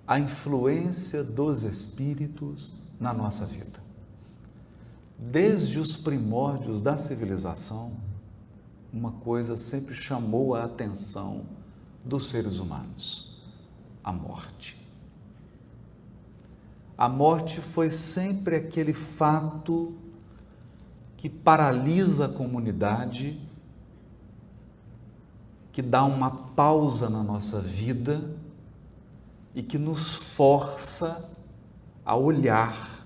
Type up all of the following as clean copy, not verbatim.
a influência dos espíritos na nossa vida. Desde os primórdios da civilização, uma coisa sempre chamou a atenção dos seres humanos: a morte. A morte foi sempre aquele fato que paralisa a comunidade, que dá uma pausa na nossa vida e que nos força a olhar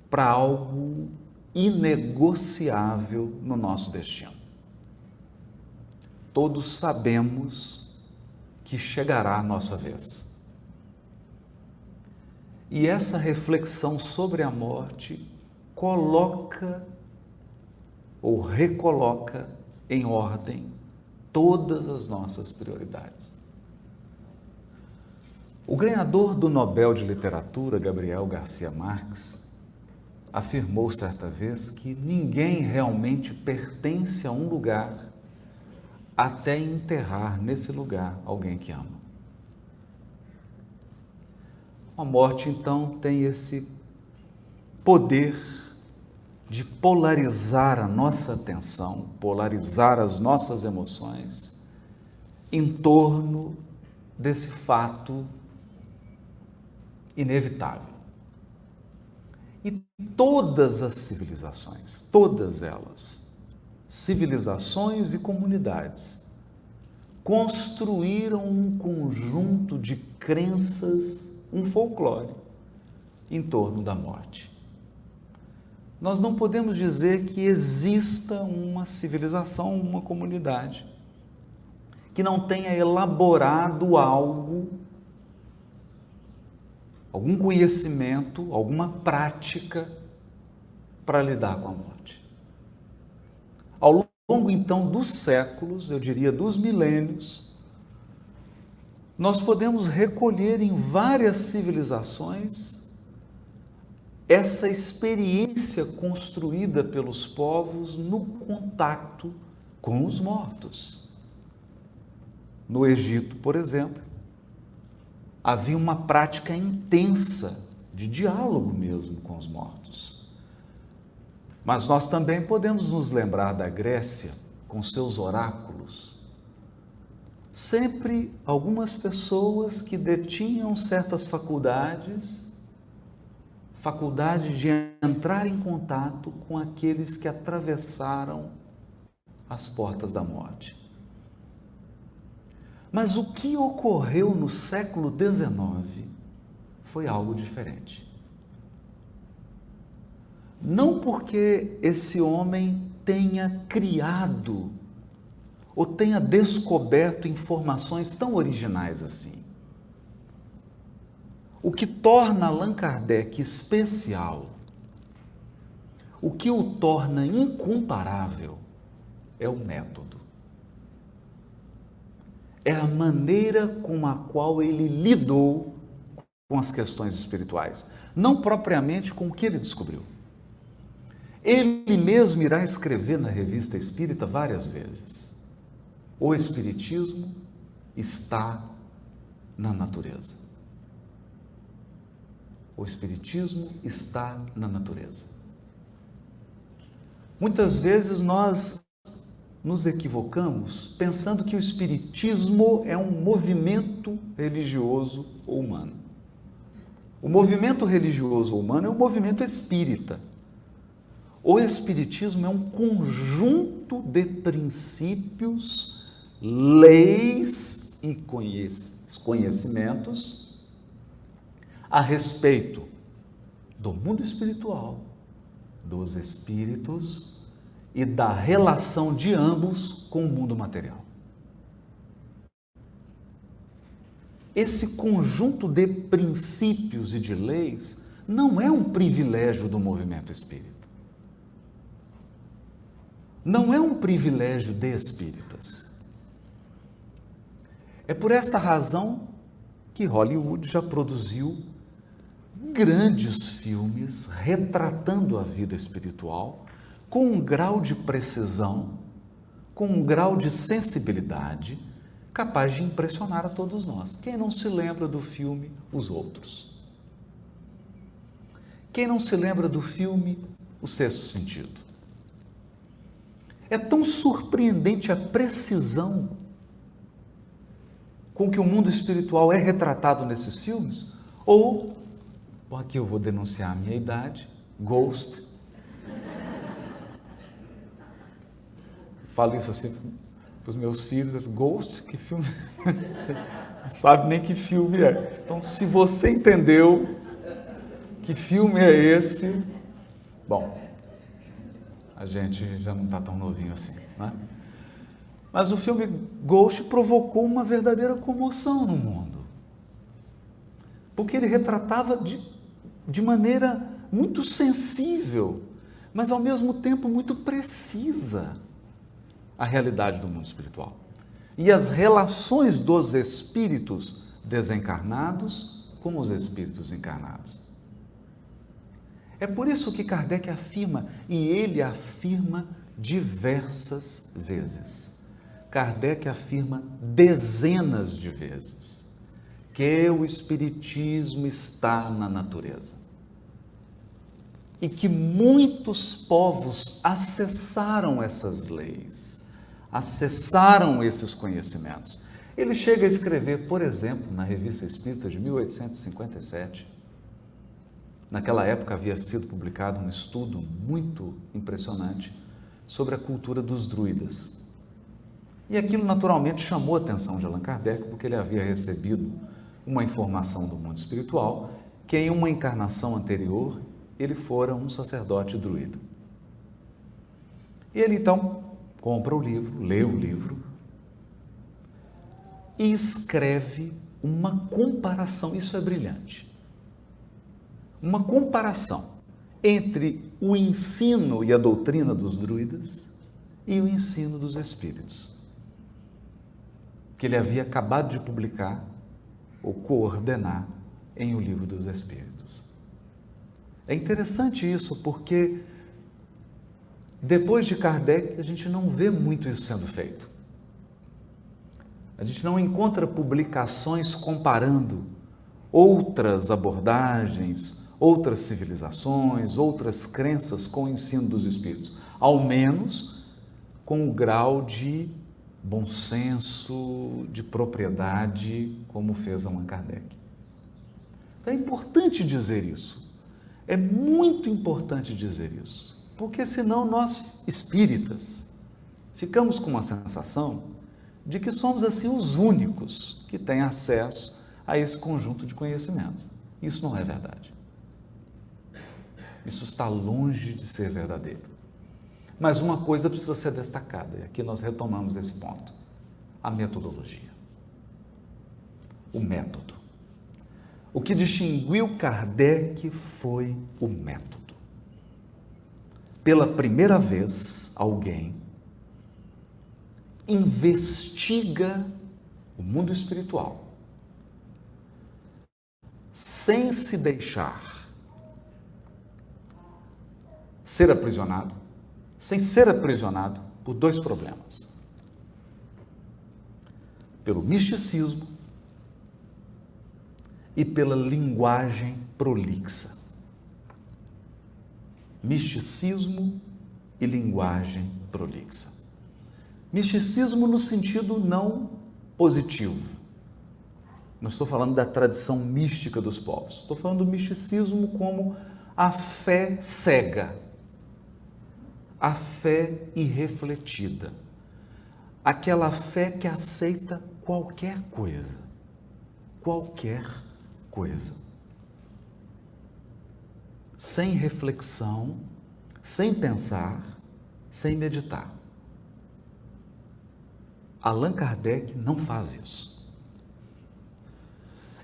para algo inegociável no nosso destino. Todos sabemos que chegará a nossa vez. E essa reflexão sobre a morte coloca ou recoloca em ordem todas as nossas prioridades. O ganhador do Nobel de Literatura, Gabriel Garcia Marques, afirmou certa vez que ninguém realmente pertence a um lugar até enterrar nesse lugar alguém que ama. A morte, então, tem esse poder de polarizar a nossa atenção, polarizar as nossas emoções em torno desse fato inevitável. E todas as civilizações, todas elas, civilizações e comunidades, construíram um conjunto de crenças, um folclore em torno da morte. Nós não podemos dizer que exista uma civilização, uma comunidade que não tenha elaborado algo, algum conhecimento, alguma prática para lidar com a morte. Ao longo, então, dos séculos, eu diria dos milênios, nós podemos recolher em várias civilizações essa experiência construída pelos povos no contato com os mortos. No Egito, por exemplo, havia uma prática intensa de diálogo mesmo com os mortos. Mas nós também podemos nos lembrar da Grécia, com seus oráculos. Sempre algumas pessoas que detinham certas faculdade de entrar em contato com aqueles que atravessaram as portas da morte. Mas o que ocorreu no século XIX foi algo diferente. Não porque esse homem tenha criado ou tenha descoberto informações tão originais assim. O que torna Allan Kardec especial, o que o torna incomparável, é o método. É a maneira com a qual ele lidou com as questões espirituais, não propriamente com o que ele descobriu. Ele mesmo irá escrever na Revista Espírita várias vezes: o Espiritismo está na natureza. O Espiritismo está na natureza. Muitas vezes nós nos equivocamos pensando que o Espiritismo é um movimento religioso ou humano. O movimento religioso ou humano é o movimento espírita. O Espiritismo é um conjunto de princípios, leis e conhecimentos a respeito do mundo espiritual, dos espíritos e da relação de ambos com o mundo material. Esse conjunto de princípios e de leis não é um privilégio do movimento espírita. Não é um privilégio de espíritas. É por esta razão que Hollywood já produziu grandes filmes retratando a vida espiritual com um grau de precisão, com um grau de sensibilidade capaz de impressionar a todos nós. Quem não se lembra do filme Os Outros? Quem não se lembra do filme O Sexto Sentido? É tão surpreendente a precisão com que o mundo espiritual é retratado nesses filmes. Ou, aqui eu vou denunciar a minha idade, Ghost. Falo isso assim para os meus filhos, Ghost, que filme? Não sabe nem que filme é. Então, se você entendeu que filme é esse, bom, a gente já não está tão novinho assim, né? Mas o filme Ghost provocou uma verdadeira comoção no mundo. Porque ele retratava de maneira muito sensível, mas ao mesmo tempo muito precisa, a realidade do mundo espiritual. E as relações dos espíritos desencarnados com os espíritos encarnados. É por isso que Kardec afirma, e ele afirma diversas vezes, Kardec afirma dezenas de vezes, que o Espiritismo está na natureza. E que muitos povos acessaram essas leis, acessaram esses conhecimentos. Ele chega a escrever, por exemplo, na Revista Espírita de 1857, naquela época havia sido publicado um estudo muito impressionante sobre a cultura dos druidas. E aquilo naturalmente chamou a atenção de Allan Kardec, porque ele havia recebido uma informação do mundo espiritual que em uma encarnação anterior ele fora um sacerdote druida. E ele então compra o livro, lê o livro e escreve uma comparação, isso é brilhante, uma comparação entre o ensino e a doutrina dos druidas e o ensino dos espíritos, que ele havia acabado de publicar ou coordenar em O Livro dos Espíritos. É interessante isso, porque depois de Kardec a gente não vê muito isso sendo feito. A gente não encontra publicações comparando outras abordagens, outras civilizações, outras crenças com o ensino dos espíritos, ao menos com o grau de bom senso, de propriedade, como fez Allan Kardec. Então é importante dizer isso, é muito importante dizer isso, porque senão nós, espíritas, ficamos com uma sensação de que somos assim os únicos que têm acesso a esse conjunto de conhecimentos. Isso não é verdade. Isso está longe de ser verdadeiro. Mas uma coisa precisa ser destacada, e aqui nós retomamos esse ponto: a metodologia. O método. O que distinguiu Kardec foi o método. Pela primeira vez, alguém investiga o mundo espiritual sem se deixar ser aprisionado, sem ser aprisionado por dois problemas: pelo misticismo e pela linguagem prolixa. Misticismo e linguagem prolixa. Misticismo no sentido não positivo. Não estou falando da tradição mística dos povos. Estou falando do misticismo como a fé cega, a fé irrefletida, aquela fé que aceita qualquer coisa, sem reflexão, sem pensar, sem meditar. Allan Kardec não faz isso.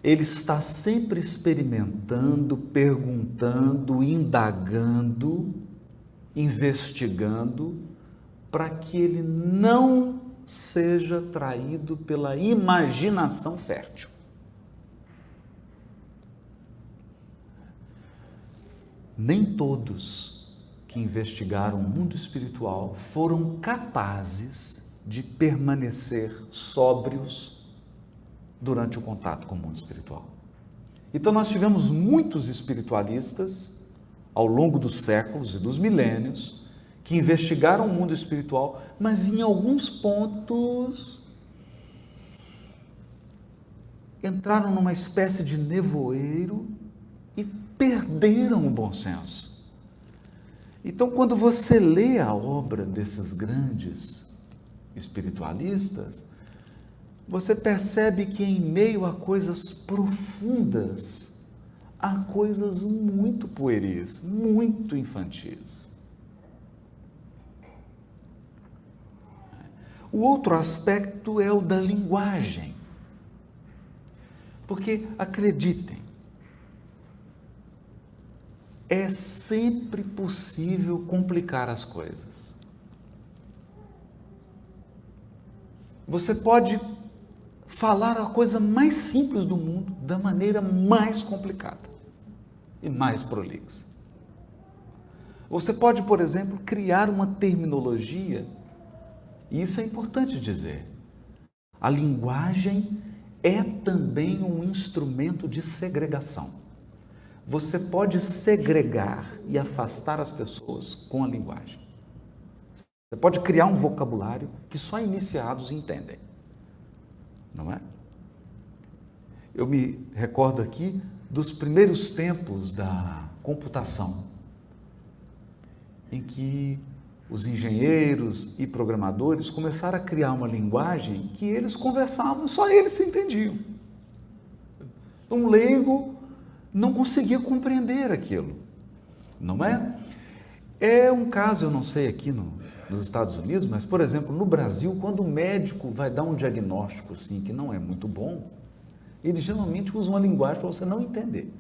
Ele está sempre experimentando, perguntando, indagando, investigando, para que ele não seja traído pela imaginação fértil. Nem todos que investigaram o mundo espiritual foram capazes de permanecer sóbrios durante o contato com o mundo espiritual. Então nós tivemos muitos espiritualistas ao longo dos séculos e dos milênios que investigaram o mundo espiritual, mas em alguns pontos entraram numa espécie de nevoeiro e perderam o bom senso. Então, quando você lê a obra desses grandes espiritualistas, você percebe que em meio a coisas profundas, há coisas muito pueris, muito infantis. O outro aspecto é o da linguagem. Porque, acreditem, é sempre possível complicar as coisas. Você pode falar a coisa mais simples do mundo da maneira mais complicada e mais prolixa. Você pode, por exemplo, criar uma terminologia, e isso é importante dizer. A linguagem é também um instrumento de segregação. Você pode segregar e afastar as pessoas com a linguagem. Você pode criar um vocabulário que só iniciados entendem. Não é? Eu me recordo aqui dos primeiros tempos da computação, em que os engenheiros e programadores começaram a criar uma linguagem que eles conversavam, só eles se entendiam. Um leigo não conseguia compreender aquilo, não é? É um caso, eu não sei aqui nos Estados Unidos, mas, por exemplo, no Brasil, quando o médico vai dar um diagnóstico assim, que não é muito bom, ele geralmente usa uma linguagem para você não entender.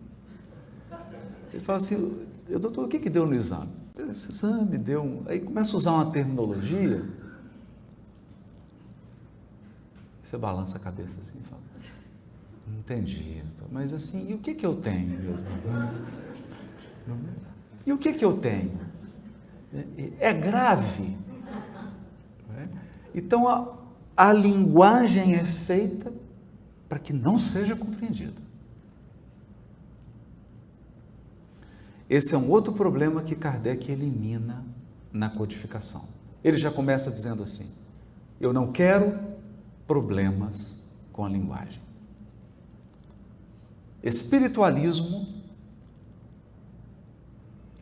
Ele fala assim, doutor, o que deu no exame? Esse exame deu um... Aí começa a usar uma terminologia, você balança a cabeça assim e fala, não entendi, mas assim, e o que eu tenho? E o que eu tenho? É grave. Então, a linguagem é feita para que não seja compreendida. Esse é um outro problema que Kardec elimina na codificação. Ele já começa dizendo assim, eu não quero problemas com a linguagem. Espiritualismo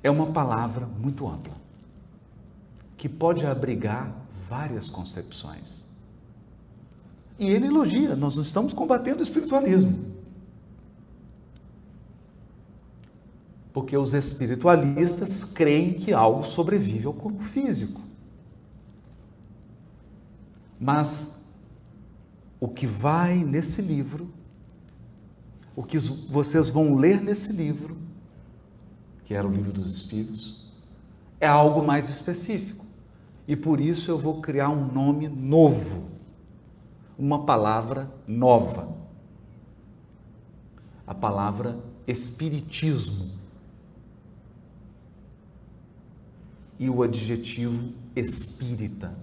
é uma palavra muito ampla, que pode abrigar várias concepções. E ele elogia, nós não estamos combatendo o espiritualismo. Porque os espiritualistas creem que algo sobrevive ao corpo físico. Mas o que vai nesse livro, o que vocês vão ler nesse livro, que era o Livro dos Espíritos, é algo mais específico. E por isso eu vou criar um nome novo, uma palavra nova. A palavra espiritismo. E o adjetivo espírita.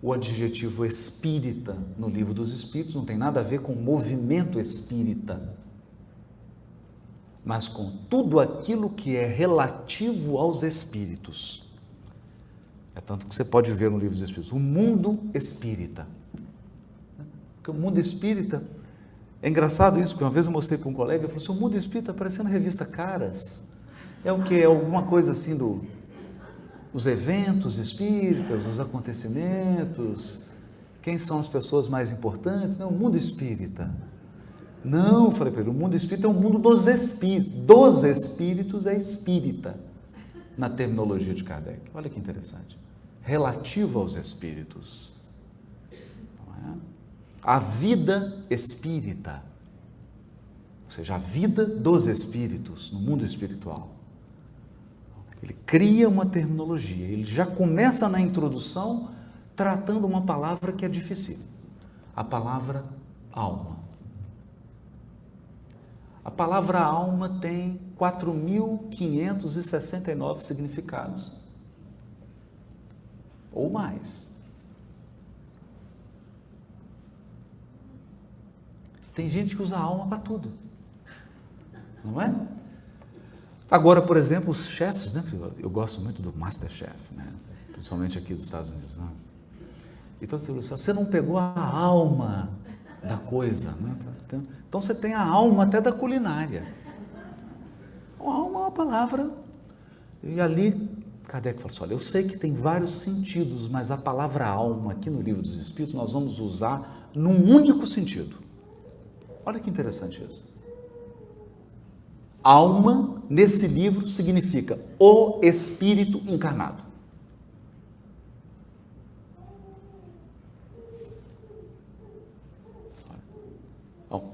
O adjetivo espírita no Livro dos Espíritos não tem nada a ver com o movimento espírita, mas com tudo aquilo que é relativo aos espíritos. É tanto que você pode ver no Livro dos Espíritos, o mundo espírita. Porque o mundo espírita, é engraçado isso, porque uma vez eu mostrei para um colega, ele falou assim, o mundo espírita aparecendo na revista Caras, é o que? É alguma coisa assim os eventos espíritas, os acontecimentos, quem são as pessoas mais importantes? Não, o mundo espírita. Não, falei para ele, o mundo espírita é o mundo dos espíritos. Dos espíritos é espírita, na terminologia de Kardec. Olha que interessante. Relativo aos espíritos. Não é? A vida espírita, ou seja, a vida dos espíritos no mundo espiritual. Ele cria uma terminologia, ele já começa na introdução tratando uma palavra que é difícil, a palavra alma. A palavra alma tem 4.569 significados, ou mais. Tem gente que usa a alma para tudo, não é? Agora, por exemplo, os chefes, né? Eu gosto muito do Masterchef, né? Principalmente aqui dos Estados Unidos. Né? Então, você não pegou a alma da coisa, né? Então você tem a alma até da culinária. A alma é uma palavra. E ali, Kardec falou assim, olha, eu sei que tem vários sentidos, mas a palavra alma aqui no Livro dos Espíritos nós vamos usar num único sentido. Olha que interessante isso. Alma, nesse livro, significa o Espírito encarnado.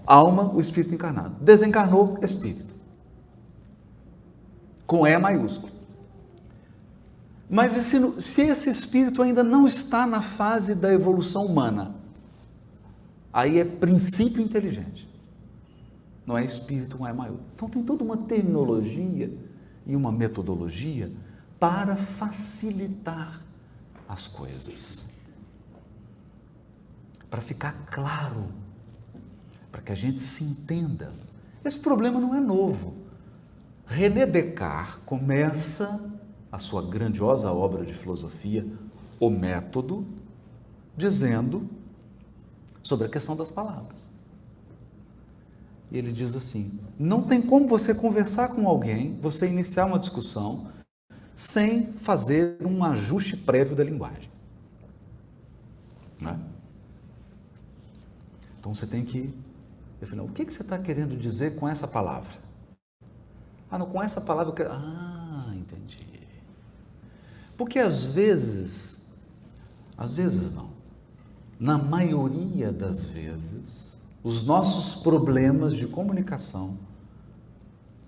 Alma, o Espírito encarnado. Desencarnou, Espírito. Com E maiúsculo. Mas se esse Espírito ainda não está na fase da evolução humana, aí é princípio inteligente. Não é Espírito com E maiúsculo. Então tem toda uma terminologia e uma metodologia para facilitar as coisas. Para ficar claro, para que a gente se entenda. Esse problema não é novo. René Descartes começa a sua grandiosa obra de filosofia, O Método, dizendo sobre a questão das palavras. E ele diz assim, não tem como você conversar com alguém, você iniciar uma discussão, sem fazer um ajuste prévio da linguagem. Não é? Então você tem que definir, o que você está querendo dizer com essa palavra? Ah, não, com essa palavra eu quero... Ah, entendi. Porque às vezes não, na maioria das vezes, os nossos problemas de comunicação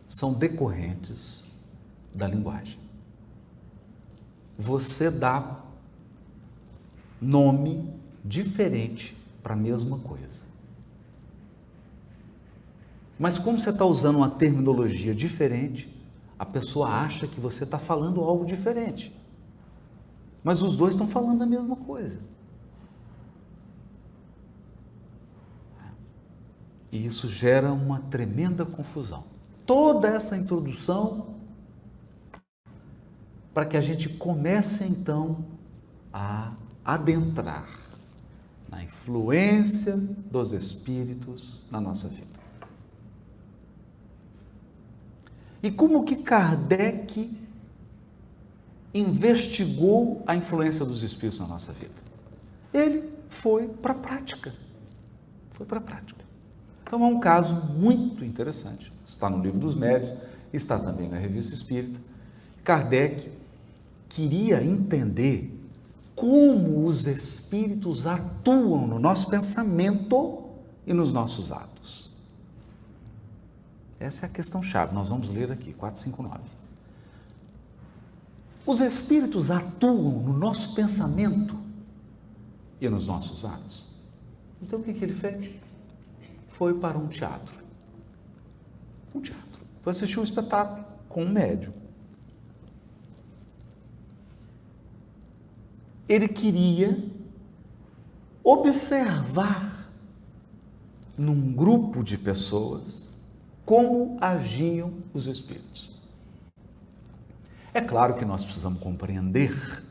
são decorrentes da linguagem. Você dá nome diferente para a mesma coisa. Mas como você está usando uma terminologia diferente, a pessoa acha que você está falando algo diferente. Mas os dois estão falando a mesma coisa. E isso gera uma tremenda confusão. Toda essa introdução para que a gente comece então a adentrar na influência dos espíritos na nossa vida. E como que Kardec investigou a influência dos espíritos na nossa vida? Ele foi para a prática. Foi para a prática. Então é um caso muito interessante. Está no Livro dos Médiuns, está também na Revista Espírita. Kardec queria entender como os espíritos atuam no nosso pensamento e nos nossos atos. Essa é a questão-chave, nós vamos ler aqui, 459. Os espíritos atuam no nosso pensamento e nos nossos atos. Então o que ele fez? Foi para um teatro. Um teatro. Foi assistir um espetáculo com um médium. Ele queria observar num grupo de pessoas como agiam os espíritos. É claro que nós precisamos compreender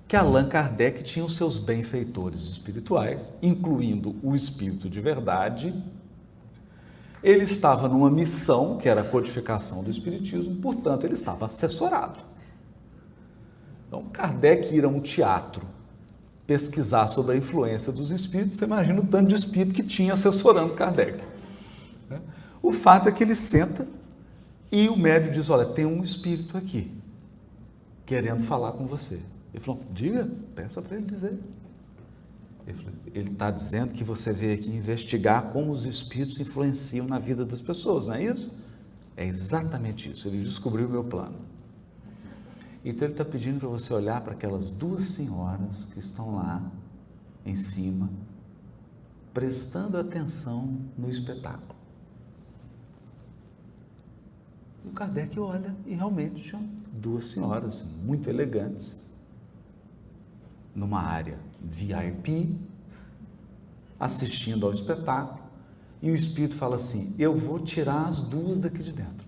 que Allan Kardec tinha os seus benfeitores espirituais, incluindo o espírito de verdade. Ele estava numa missão, que era a codificação do espiritismo, portanto, ele estava assessorado. Então, Kardec ir a um teatro pesquisar sobre a influência dos espíritos, você imagina o tanto de espírito que tinha assessorando Kardec. O fato é que ele senta e o médium diz, olha, tem um espírito aqui, querendo falar com você. Ele falou, diga, peça para ele dizer. Ele está dizendo que você veio aqui investigar como os espíritos influenciam na vida das pessoas, não é isso? É exatamente isso, ele descobriu o meu plano. Então ele está pedindo para você olhar para aquelas duas senhoras que estão lá em cima, prestando atenção no espetáculo. E o Kardec olha e realmente tinham duas senhoras muito elegantes, numa área VIP, assistindo ao espetáculo, E o Espírito fala assim: eu vou tirar as duas daqui de dentro.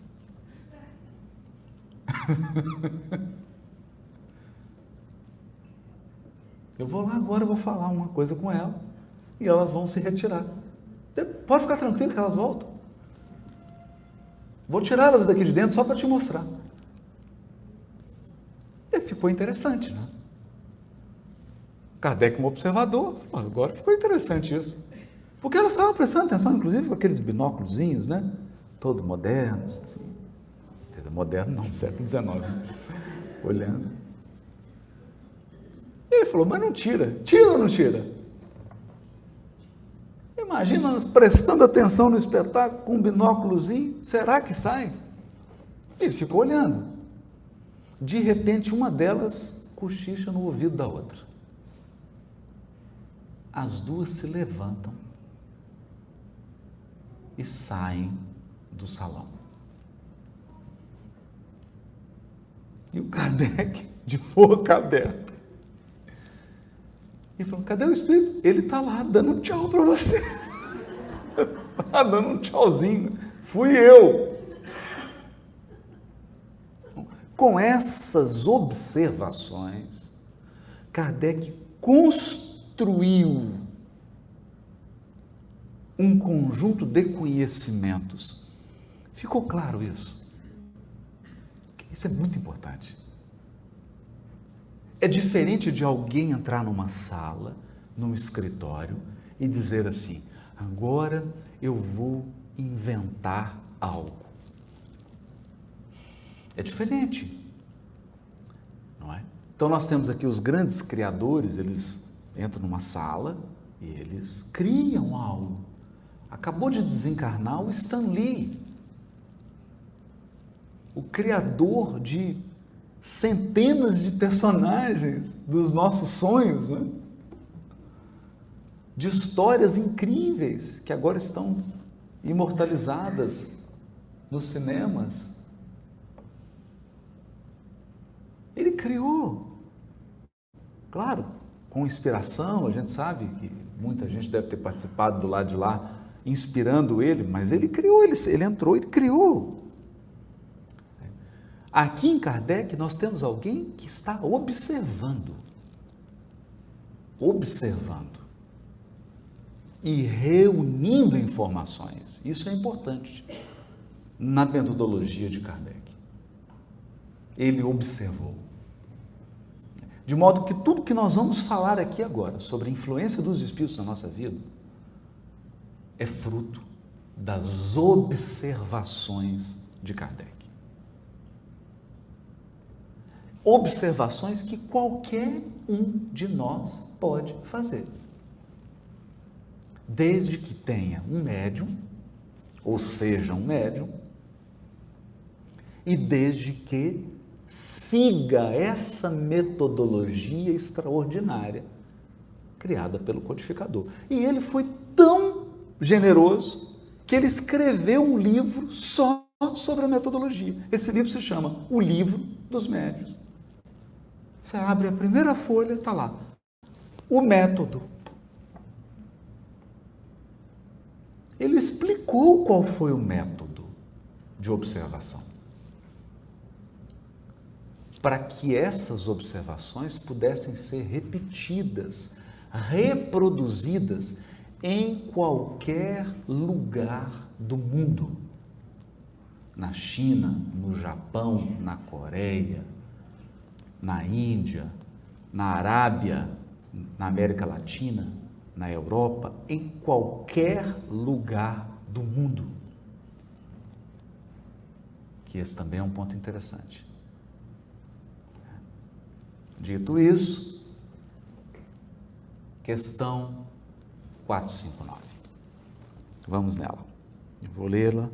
Eu vou lá agora, eu vou falar uma coisa com ela e elas vão se retirar. Pode ficar tranquilo que elas voltam. Vou tirá-las daqui de dentro só para te mostrar. E ficou interessante, né? Kardec, um observador, falou, agora ficou interessante isso. Porque elas estavam prestando atenção, inclusive, com aqueles binóculozinhos, né? Todo modernos, assim. Moderno não, século XIX. Olhando. E ele falou, mas não tira. Tira ou não tira? Imagina nós prestando atenção no espetáculo com um binóculozinho. Será que sai? Ele ficou olhando. De repente, uma delas cochicha no ouvido da outra. As duas se levantam e saem do salão. E o Kardec, de boca aberta, e falou, cadê o Espírito? Ele está lá, dando um tchau para você. Está dando um tchauzinho. Fui eu. Com essas observações, Kardec construiu um conjunto de conhecimentos. Ficou claro isso? Isso é muito importante. É diferente de alguém entrar numa sala, num escritório e dizer assim, agora eu vou inventar algo. É diferente, não é? Então nós temos aqui os grandes criadores, eles entram numa sala e eles criam algo. Acabou de desencarnar o Stan Lee, o criador de centenas de personagens dos nossos sonhos, né? De histórias incríveis que agora estão imortalizadas nos cinemas. Ele criou, claro, com inspiração, a gente sabe que muita gente deve ter participado do lado de lá, inspirando ele, mas ele criou, ele entrou, ele criou. Aqui em Kardec nós temos alguém que está observando e reunindo informações. Isso é importante na metodologia de Kardec. Ele observou. De modo que tudo que nós vamos falar aqui agora sobre a influência dos espíritos na nossa vida é fruto das observações de Kardec. Observações que qualquer um de nós pode fazer. Desde que tenha um médium, ou seja, um médium, e desde que siga essa metodologia extraordinária criada pelo codificador. E ele foi tão generoso que ele escreveu um livro só sobre a metodologia. Esse livro se chama O Livro dos Médiuns. Você abre a primeira folha, está lá. O método. Ele explicou qual foi o método de observação. Para que essas observações pudessem ser repetidas, reproduzidas em qualquer lugar do mundo. Na China, no Japão, na Coreia, na Índia, na Arábia, na América Latina, na Europa, em qualquer lugar do mundo. Que esse também é um ponto interessante. Dito isso, questão 459. Vamos nela. Eu vou lê-la.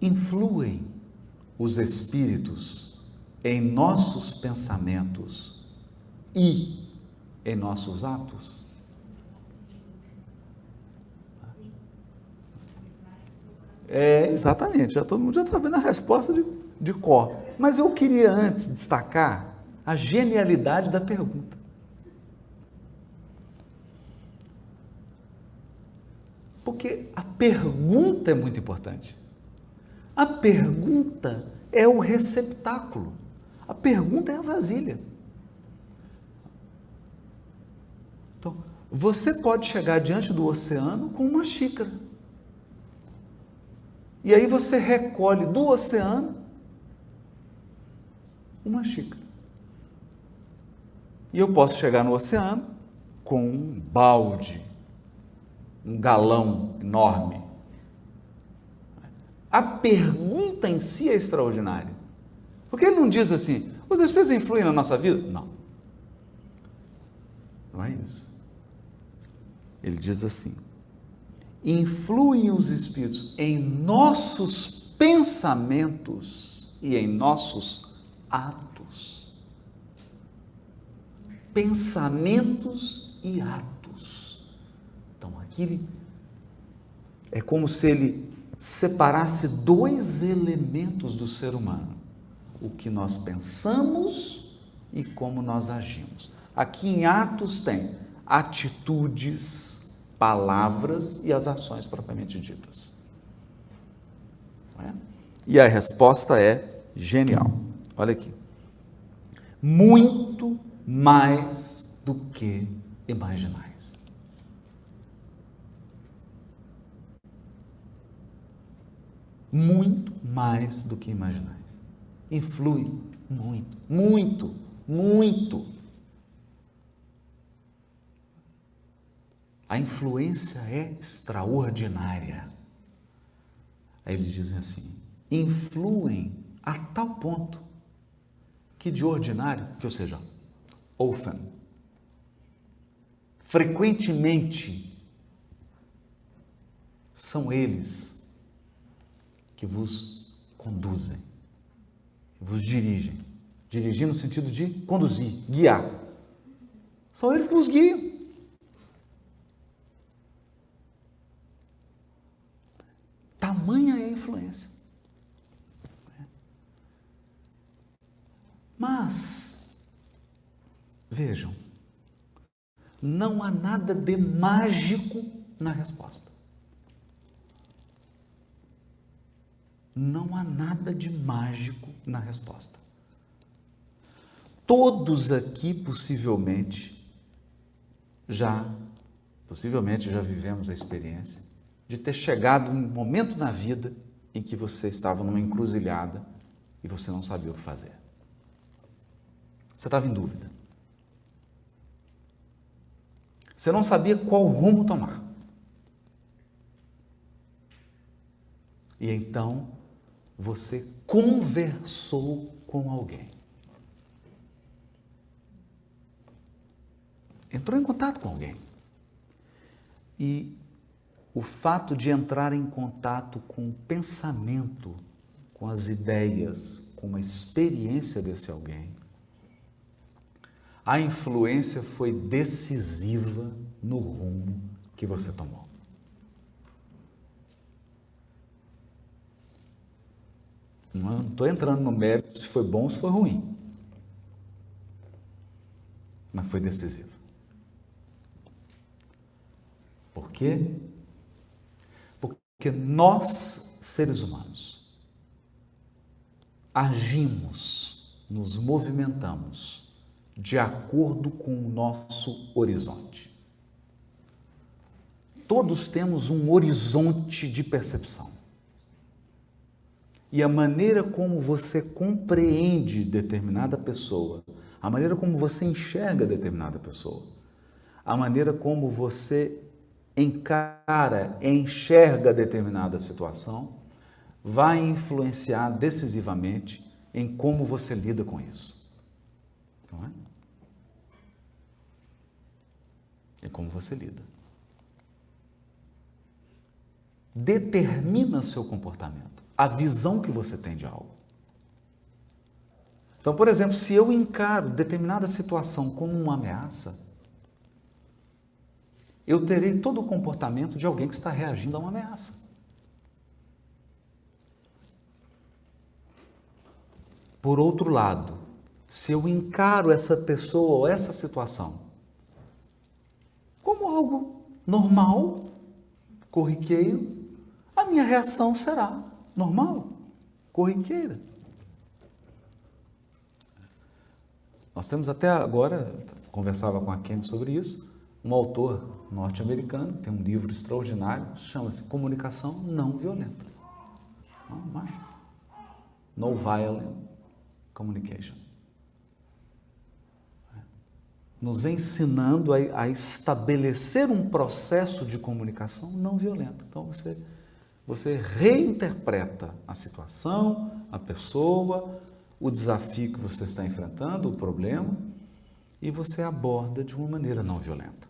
Influem os espíritos em nossos pensamentos e em nossos atos? Exatamente, todo mundo já está sabendo a resposta de cor. Mas eu queria antes destacar a genialidade da pergunta. Porque a pergunta é muito importante. A pergunta é o receptáculo. A pergunta é a vasilha. Então, você pode chegar diante do oceano com uma xícara. E aí você recolhe do oceano uma xícara. E eu posso chegar no oceano com um balde, um galão enorme. A pergunta em si é extraordinária. Porque ele não diz assim, os espíritos influem na nossa vida? Não. Não é isso. Ele diz assim, influem os espíritos em nossos pensamentos e em nossos atos. Pensamentos e atos. Então, aqui é como se ele separasse dois elementos do ser humano: o que nós pensamos e como nós agimos. Aqui em Atos tem atitudes, palavras e as ações propriamente ditas. Não é? E a resposta é genial. Olha aqui. Muito mais do que imaginais. Muito mais do que imaginais. Influi muito, muito, muito. A influência é extraordinária. Aí eles dizem assim, influem a tal ponto que de ordinário, ou seja, often, frequentemente, são eles que vos conduzem, que vos dirigem. Dirigir no sentido de conduzir, guiar. São eles que vos guiam. Tamanha é a influência. Mas, vejam, não há nada de mágico na resposta. Não há nada de mágico na resposta. Todos aqui possivelmente já vivemos a experiência de ter chegado um momento na vida em que você estava numa encruzilhada e você não sabia o que fazer. Você estava em dúvida. Você não sabia qual rumo tomar. E então você conversou com alguém. Entrou em contato com alguém. E o fato de entrar em contato com o pensamento, com as ideias, com a experiência desse alguém, a influência foi decisiva no rumo que você tomou. Não estou entrando no mérito se foi bom ou se foi ruim, mas foi decisivo. Por quê? Porque nós, seres humanos, agimos, nos movimentamos de acordo com o nosso horizonte. Todos temos um horizonte de percepção. E a maneira como você compreende determinada pessoa, a maneira como você enxerga determinada pessoa, a maneira como você enxerga determinada situação, vai influenciar decisivamente em como você lida com isso. Não é? É como você lida. Determina seu comportamento, a visão que você tem de algo. Então, por exemplo, se eu encaro determinada situação como uma ameaça, eu terei todo o comportamento de alguém que está reagindo a uma ameaça. Por outro lado, se eu encaro essa pessoa ou essa situação como algo normal, corriqueiro, a minha reação será normal, corriqueira. Nós temos até agora, conversava com a Kenny sobre isso, um autor norte-americano, tem um livro extraordinário, chama-se Comunicação Não Violenta. No Violent Communication. Nos ensinando a estabelecer um processo de comunicação não violenta. Então, você reinterpreta a situação, a pessoa, o desafio que você está enfrentando, o problema, e você aborda de uma maneira não violenta,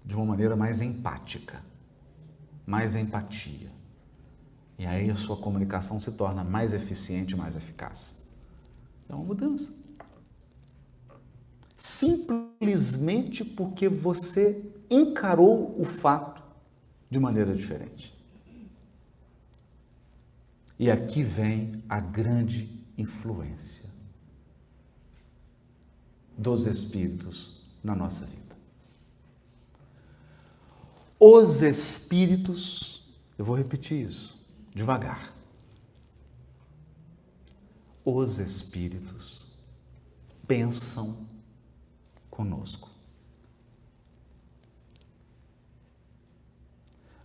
de uma maneira mais empática, mais empatia. E aí a sua comunicação se torna mais eficiente, mais eficaz. É uma mudança. Simplesmente porque você encarou o fato de maneira diferente. E aqui vem a grande influência dos espíritos na nossa vida. Os espíritos, eu vou repetir isso devagar. Os espíritos pensam conosco.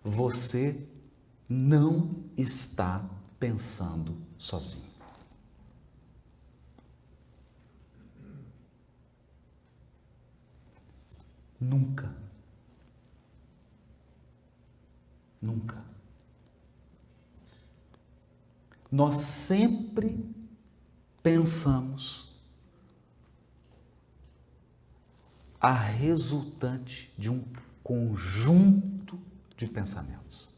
Você não está pensando sozinho. Nunca. Nunca. Nós sempre pensamos a resultante de um conjunto de pensamentos.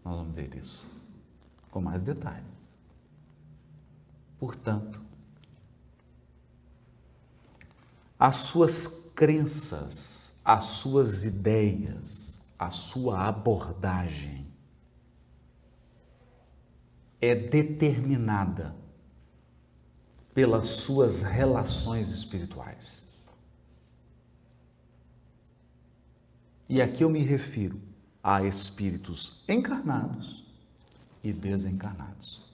Nós vamos ver isso com mais detalhe. Portanto, as suas crenças, as suas ideias, a sua abordagem é determinada pelas suas relações espirituais. E aqui eu me refiro a espíritos encarnados e desencarnados.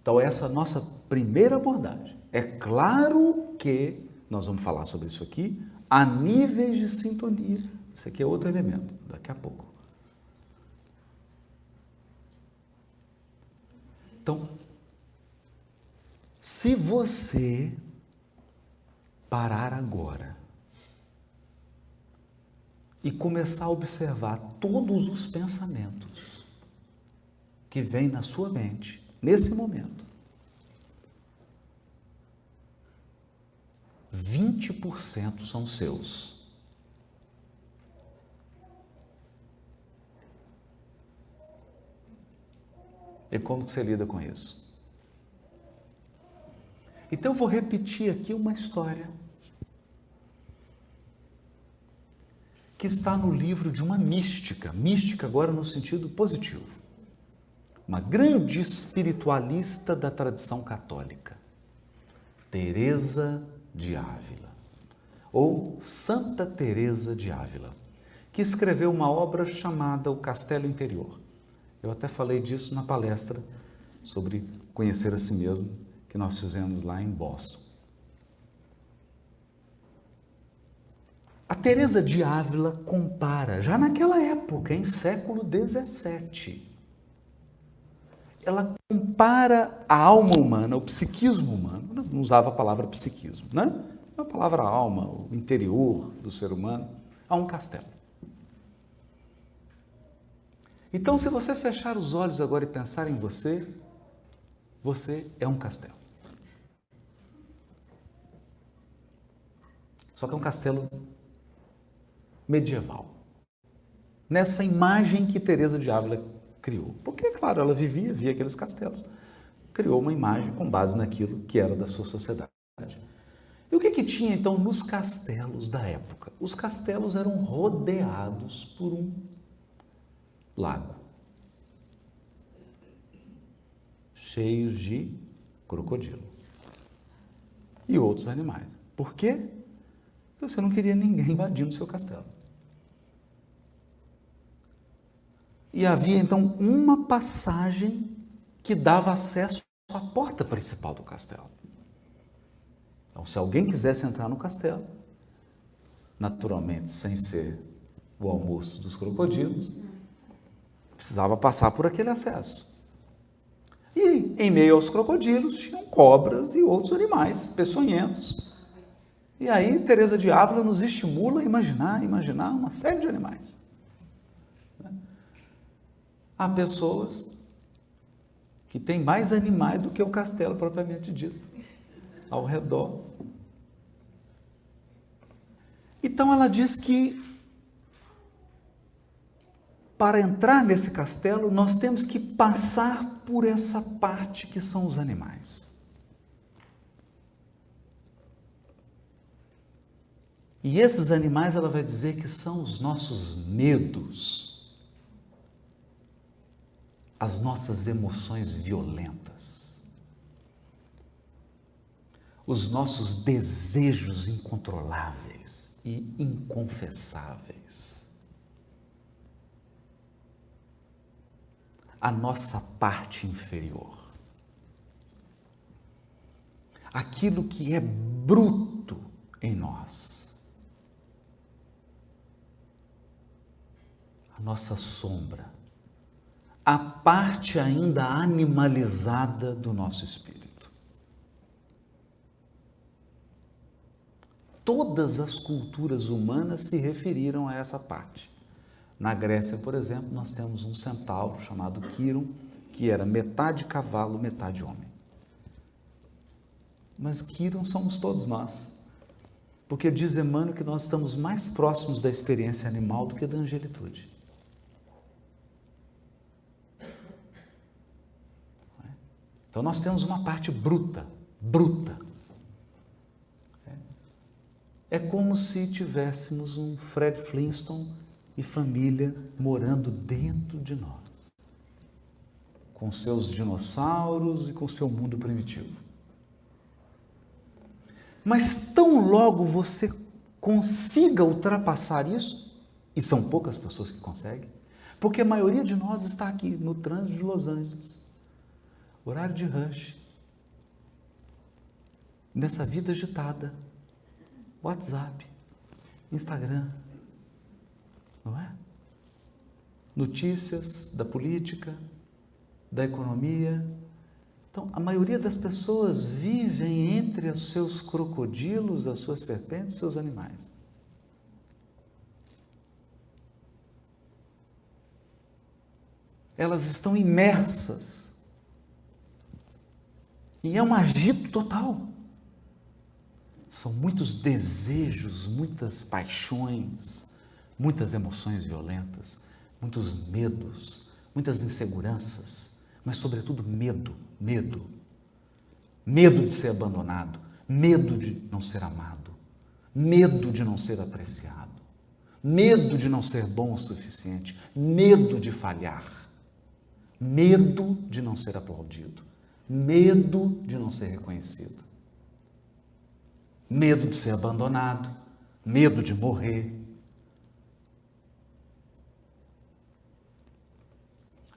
Então, essa é a nossa primeira abordagem. É claro que nós vamos falar sobre isso aqui a níveis de sintonia. Esse aqui é outro elemento, daqui a pouco. Então, se você parar agora e começar a observar todos os pensamentos que vêm na sua mente, nesse momento, 20% são seus. E como que você lida com isso? Então eu vou repetir aqui uma história que está no livro de uma mística agora no sentido positivo, uma grande espiritualista da tradição católica, Teresa de Ávila, ou Santa Teresa de Ávila, que escreveu uma obra chamada O Castelo Interior. Eu até falei disso na palestra sobre conhecer a si mesmo, que nós fizemos lá em Boston. A Teresa de Ávila compara, já naquela época, em século XVII, ela compara a alma humana, o psiquismo humano, não usava a palavra psiquismo, né? A palavra alma, o interior do ser humano, a um castelo. Então, se você fechar os olhos agora e pensar em você, você é um castelo. Só que é um castelo medieval. Nessa imagem que Teresa de Ávila criou. Porque, claro, ela via aqueles castelos. Criou uma imagem com base naquilo que era da sua sociedade. E o que tinha, então, nos castelos da época? Os castelos eram rodeados por um lago, cheios de crocodilo e outros animais. Por quê? Porque você não queria ninguém invadindo o seu castelo. E havia então uma passagem que dava acesso à porta principal do castelo. Então, se alguém quisesse entrar no castelo, naturalmente sem ser o almoço dos crocodilos, precisava passar por aquele acesso. E em meio aos crocodilos tinham cobras e outros animais peçonhentos. E aí Teresa de Ávila nos estimula a imaginar uma série de animais. Há pessoas que têm mais animais do que o castelo propriamente dito, ao redor. Então ela diz que para entrar nesse castelo nós temos que passar por essa parte que são os animais. E esses animais ela vai dizer que são os nossos medos, as nossas emoções violentas, os nossos desejos incontroláveis e inconfessáveis, a nossa parte inferior, aquilo que é bruto em nós, a nossa sombra, a parte ainda animalizada do nosso espírito. Todas as culturas humanas se referiram a essa parte. Na Grécia, por exemplo, nós temos um centauro chamado Quiron, que era metade cavalo, metade homem. Mas Quiron somos todos nós, porque diz Emmanuel que nós estamos mais próximos da experiência animal do que da angelitude. Então nós temos uma parte bruta. É como se tivéssemos um Fred Flintstone e família morando dentro de nós, com seus dinossauros e com seu mundo primitivo. Mas tão logo você consiga ultrapassar isso, e são poucas pessoas que conseguem, porque a maioria de nós está aqui no trânsito de Los Angeles, horário de rush, nessa vida agitada, WhatsApp, Instagram, não é? Notícias da política, da economia. Então, a maioria das pessoas vivem entre os seus crocodilos, as suas serpentes, os seus animais. Elas estão imersas. E é um agito total. São muitos desejos, muitas paixões, muitas emoções violentas, muitos medos, muitas inseguranças, mas sobretudo medo. Medo de ser abandonado, medo de não ser amado, medo de não ser apreciado, medo de não ser bom o suficiente, medo de falhar, medo de não ser aplaudido, medo de não ser reconhecido, medo de ser abandonado, medo de morrer.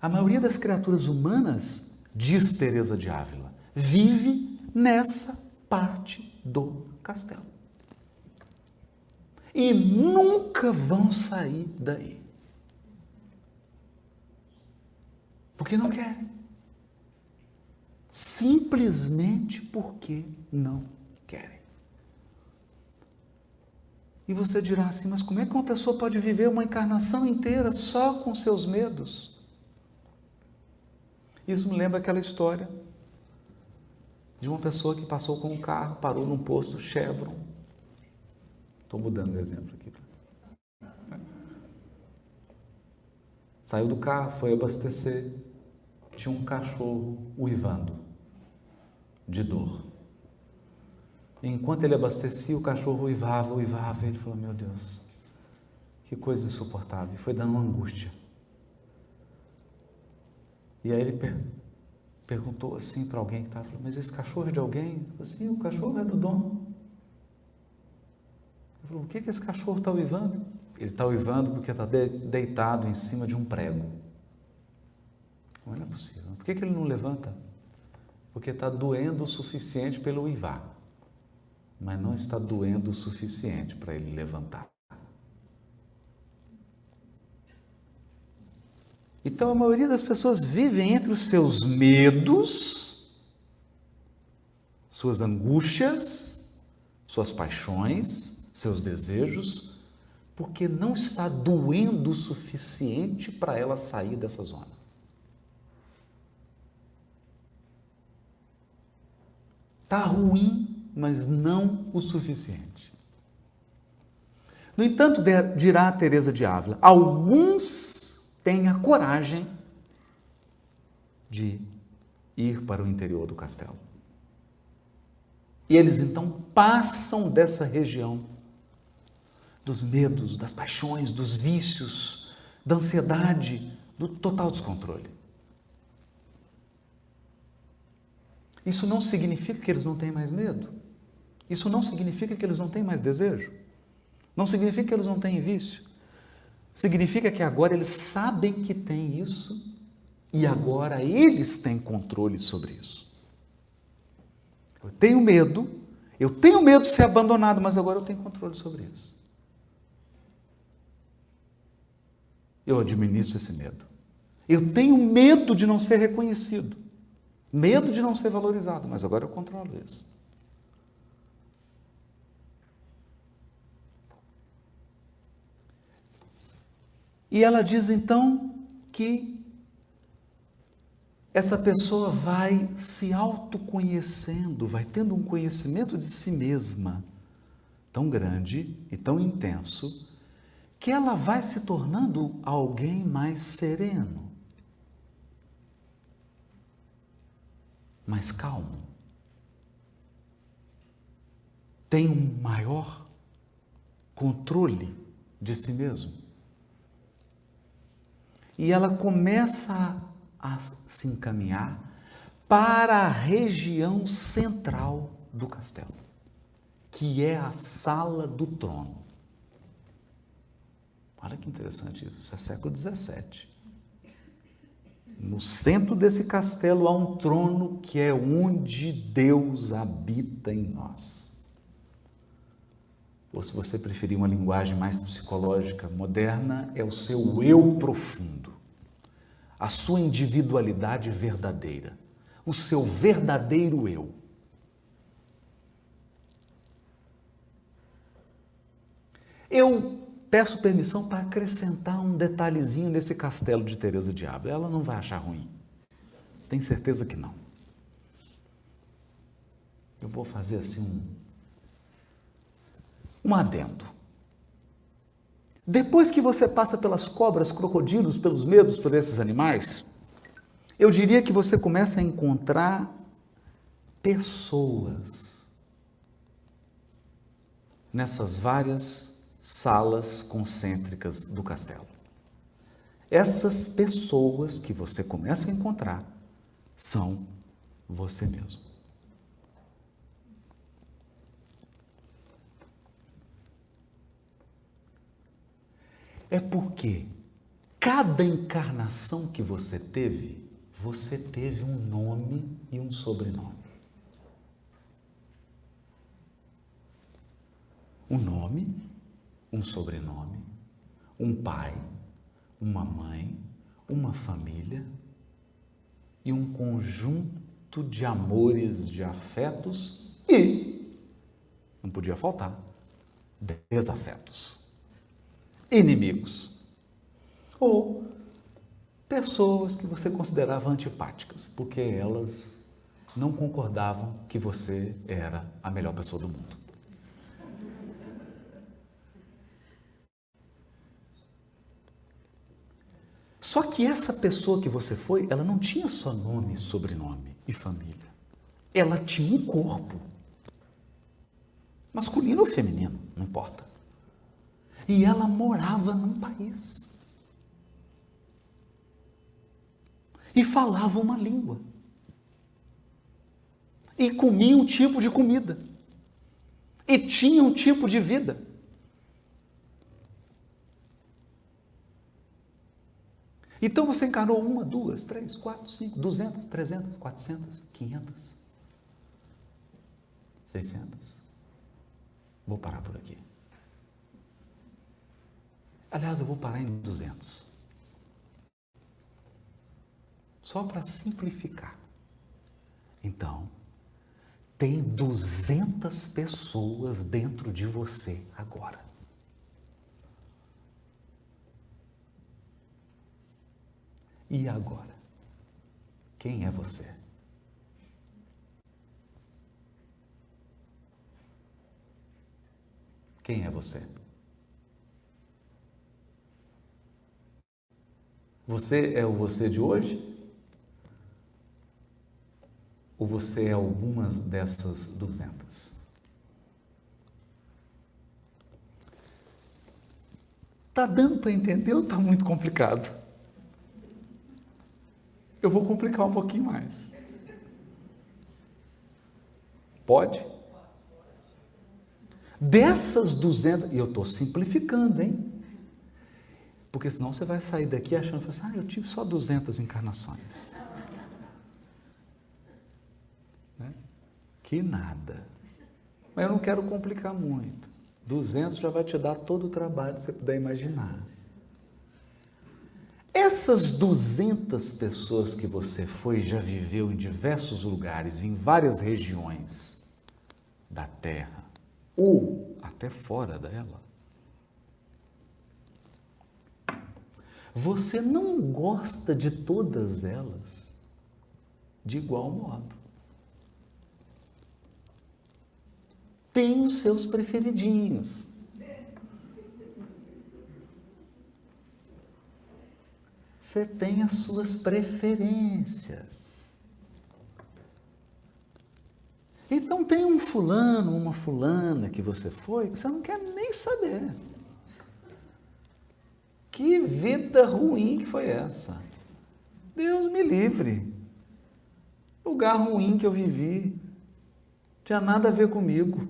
A maioria das criaturas humanas, diz Teresa de Ávila, vive nessa parte do castelo. E nunca vão sair daí. Porque não querem. Simplesmente porque não querem. E você dirá assim, mas como é que uma pessoa pode viver uma encarnação inteira só com seus medos? Isso me lembra aquela história de uma pessoa que passou com um carro, parou num posto Chevron. Estou mudando o exemplo aqui. Saiu do carro, foi abastecer, tinha um cachorro uivando de dor. E enquanto ele abastecia, o cachorro uivava, e ele falou, meu Deus, que coisa insuportável. E foi dando uma angústia. E aí ele perguntou assim para alguém que estava, mas esse cachorro é de alguém? Eu falei assim, o cachorro é do dono. Falou, o que esse cachorro está uivando? Ele está uivando porque está deitado em cima de um prego. Não é possível. Por que ele não levanta? Porque está doendo o suficiente para ele uivar, mas não está doendo o suficiente para ele levantar. Então a maioria das pessoas vivem entre os seus medos, suas angústias, suas paixões, seus desejos, porque não está doendo o suficiente para ela sair dessa zona. Está ruim, mas não o suficiente. No entanto, dirá Teresa de Ávila, alguns têm a coragem de ir para o interior do castelo. E eles então passam dessa região dos medos, das paixões, dos vícios, da ansiedade, do total descontrole. Isso não significa que eles não têm mais medo. Isso não significa que eles não têm mais desejo. Não significa que eles não têm vício. Significa que agora eles sabem que têm isso e agora eles têm controle sobre isso. Eu tenho medo de ser abandonado, mas agora eu tenho controle sobre isso. Eu administro esse medo. Eu tenho medo de não ser reconhecido. Medo de não ser valorizado, mas agora eu controlo isso. E ela diz então que essa pessoa vai se autoconhecendo, vai tendo um conhecimento de si mesma tão grande e tão intenso, que ela vai se tornando alguém mais sereno, mais calmo, tem um maior controle de si mesmo. E ela começa a se encaminhar para a região central do castelo, que é a sala do trono. Olha que interessante isso é século XVII. No centro desse castelo há um trono que é onde Deus habita em nós. Ou se você preferir uma linguagem mais psicológica, moderna, é o seu eu profundo, a sua individualidade verdadeira, o seu verdadeiro eu. Eu peço permissão para acrescentar um detalhezinho nesse castelo de Teresa de Ávila. Ela não vai achar ruim. Tenho certeza que não. Eu vou fazer assim um adendo. Depois que você passa pelas cobras, crocodilos, pelos medos por esses animais, eu diria que você começa a encontrar pessoas nessas várias salas concêntricas do castelo. Essas pessoas que você começa a encontrar são você mesmo. É porque cada encarnação que você teve um nome e um sobrenome. Um nome, um sobrenome, um pai, uma mãe, uma família e um conjunto de amores, de afetos e, não podia faltar, desafetos, inimigos ou pessoas que você considerava antipáticas, porque elas não concordavam que você era a melhor pessoa do mundo. Só que essa pessoa que você foi, ela não tinha só nome, sobrenome e família. Ela tinha um corpo. Masculino ou feminino, não importa. E ela morava num país. E falava uma língua. E comia um tipo de comida. E tinha um tipo de vida. Então você encarnou 1, 2, 3, 4, 5, 200, 300, 400, 500, 600. Vou parar por aqui. Aliás, eu vou parar em 200. Só para simplificar. Então, tem 200 pessoas dentro de você agora. E agora? Quem é você? Quem é você? Você é o você de hoje? Ou você é algumas dessas 200? Tá dando para entender ou tá muito complicado? Eu vou complicar um pouquinho mais. Pode? Dessas 200, e eu estou simplificando, hein? Porque senão você vai sair daqui achando assim, eu tive só 200 encarnações. Né? Que nada. Mas eu não quero complicar muito. 200 já vai te dar todo o trabalho que você puder imaginar. Essas 200 pessoas que você foi, já viveu em diversos lugares, em várias regiões da Terra, ou até fora dela, você não gosta de todas elas de igual modo. Tem os seus preferidinhos. Você tem as suas preferências. Então tem um fulano, uma fulana que você foi, que você não quer nem saber. Que vida ruim que foi essa? Deus me livre. Lugar ruim que eu vivi. Não tinha nada a ver comigo.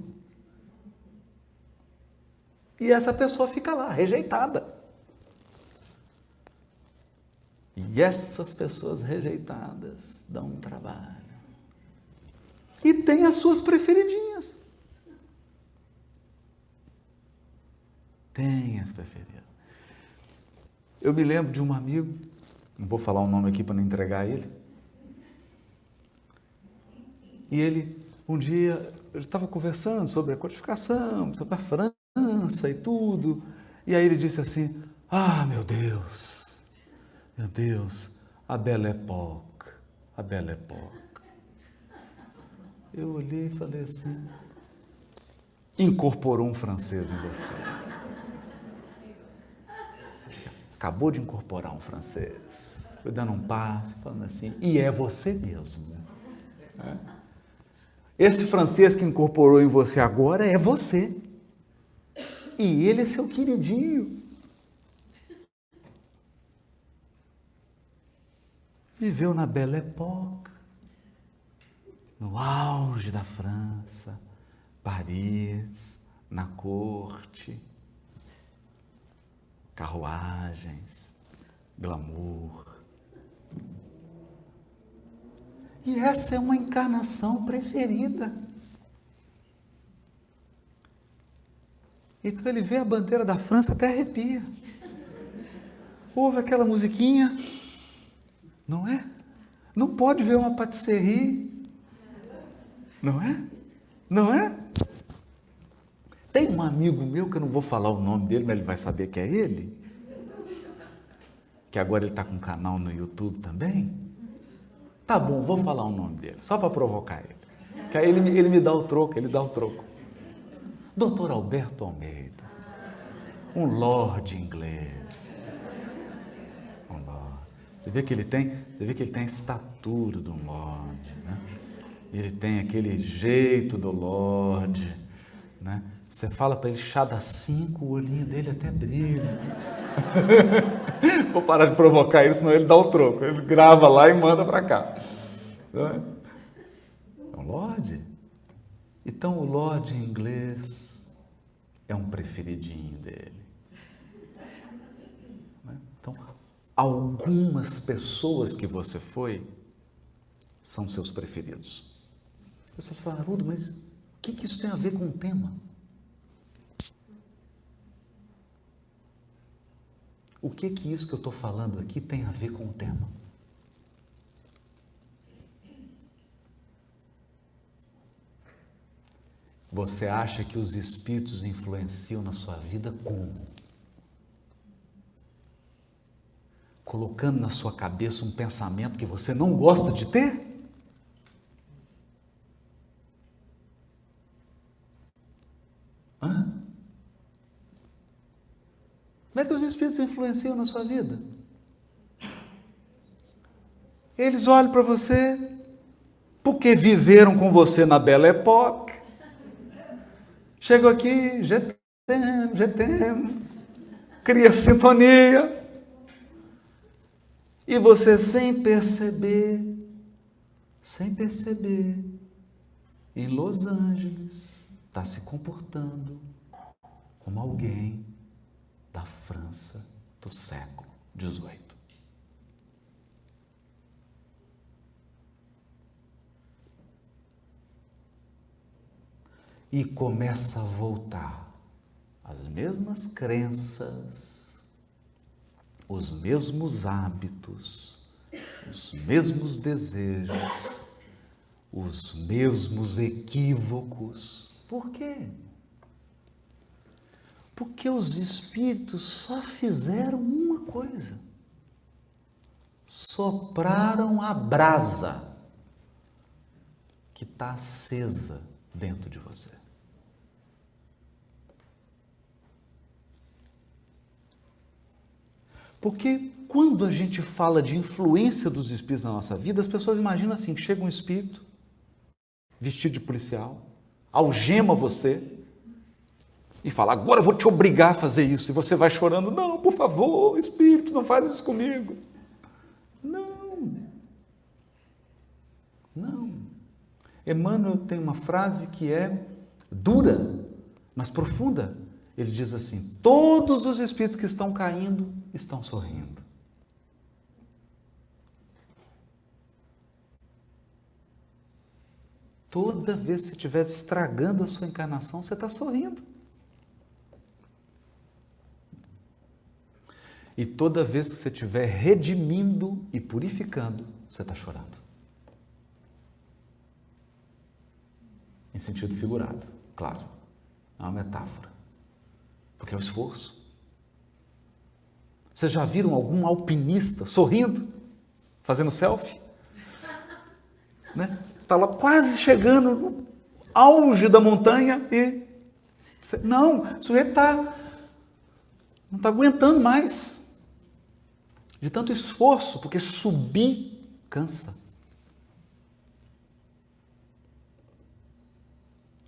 E essa pessoa fica lá, rejeitada. E essas pessoas rejeitadas dão um trabalho. E tem as suas preferidinhas. Tem as preferidas. Eu me lembro de um amigo, não vou falar o nome aqui para não entregar ele. E ele, um dia, eu estava conversando sobre a codificação, sobre a França e tudo. E aí ele disse assim, meu Deus, a Belle Époque, a Belle Époque. Eu olhei e falei assim, incorporou um francês em você. Acabou de incorporar um francês. Foi dando um passo, falando assim, e é você mesmo. Esse francês que incorporou em você agora é você. E ele é seu queridinho. Viveu na Belle Époque, no auge da França, Paris, na corte, carruagens, glamour. E essa é uma encarnação preferida. Então ele vê a bandeira da França, até arrepia. Ouve aquela musiquinha, não é? Não pode ver uma patisserie, não é? Não é? Tem um amigo meu, que eu não vou falar o nome dele, mas ele vai saber que é ele, que agora ele está com um canal no YouTube também. Tá bom, vou falar o nome dele, só para provocar ele. Que aí ele me dá o troco, ele dá o troco. Dr. Alberto Almeida, um lorde inglês. Um lorde. Você vê que ele tem a estatura de um lorde, né? Ele tem aquele jeito do lorde, né? Você fala para ele chá das 5, o olhinho dele até brilha. Vou parar de provocar ele, senão ele dá o troco. Ele grava lá e manda para cá. É um lorde. Então o lorde inglês é um preferidinho dele. Então, algumas pessoas que você foi são seus preferidos. Você fala, Haroldo, mas o que isso tem a ver com o tema? O que isso que eu estou falando aqui tem a ver com o tema? Você acha que os espíritos influenciam na sua vida como? Colocando na sua cabeça um pensamento que você não gosta de ter? Hã? Como é que os espíritos influenciam na sua vida? Eles olham para você porque viveram com você na Belle Époque. Chegam aqui, já temos, cria sintonia. E você sem perceber, em Los Angeles, está se comportando como alguém da França do século XVIII. E começa a voltar as mesmas crenças, os mesmos hábitos, os mesmos desejos, os mesmos equívocos. Por quê? Porque os espíritos só fizeram uma coisa: sopraram a brasa que está acesa dentro de você. Porque quando a gente fala de influência dos espíritos na nossa vida, as pessoas imaginam assim, que chega um espírito vestido de policial, algema você e fala, agora eu vou te obrigar a fazer isso. E você vai chorando, não, por favor, espírito, não faz isso comigo. Não. Emmanuel tem uma frase que é dura, mas profunda. Ele diz assim, todos os espíritos que estão caindo estão sorrindo. Toda vez que você estiver estragando a sua encarnação, você está sorrindo. E toda vez que você estiver redimindo e purificando, você está chorando. Em sentido figurado, claro. É uma metáfora. Porque é o esforço. Vocês já viram algum alpinista sorrindo? Fazendo selfie? Né? Está lá quase chegando no auge da montanha e... Não, o sujeito não está aguentando mais. De tanto esforço, porque subir cansa.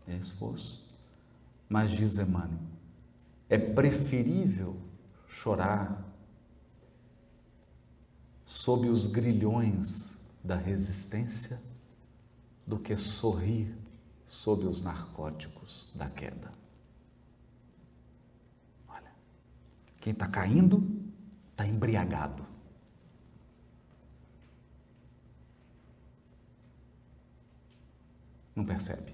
É esforço. Mas diz Emmanuel, é preferível chorar sob os grilhões da resistência do que sorrir sob os narcóticos da queda. Olha, quem está caindo está embriagado. Não percebe?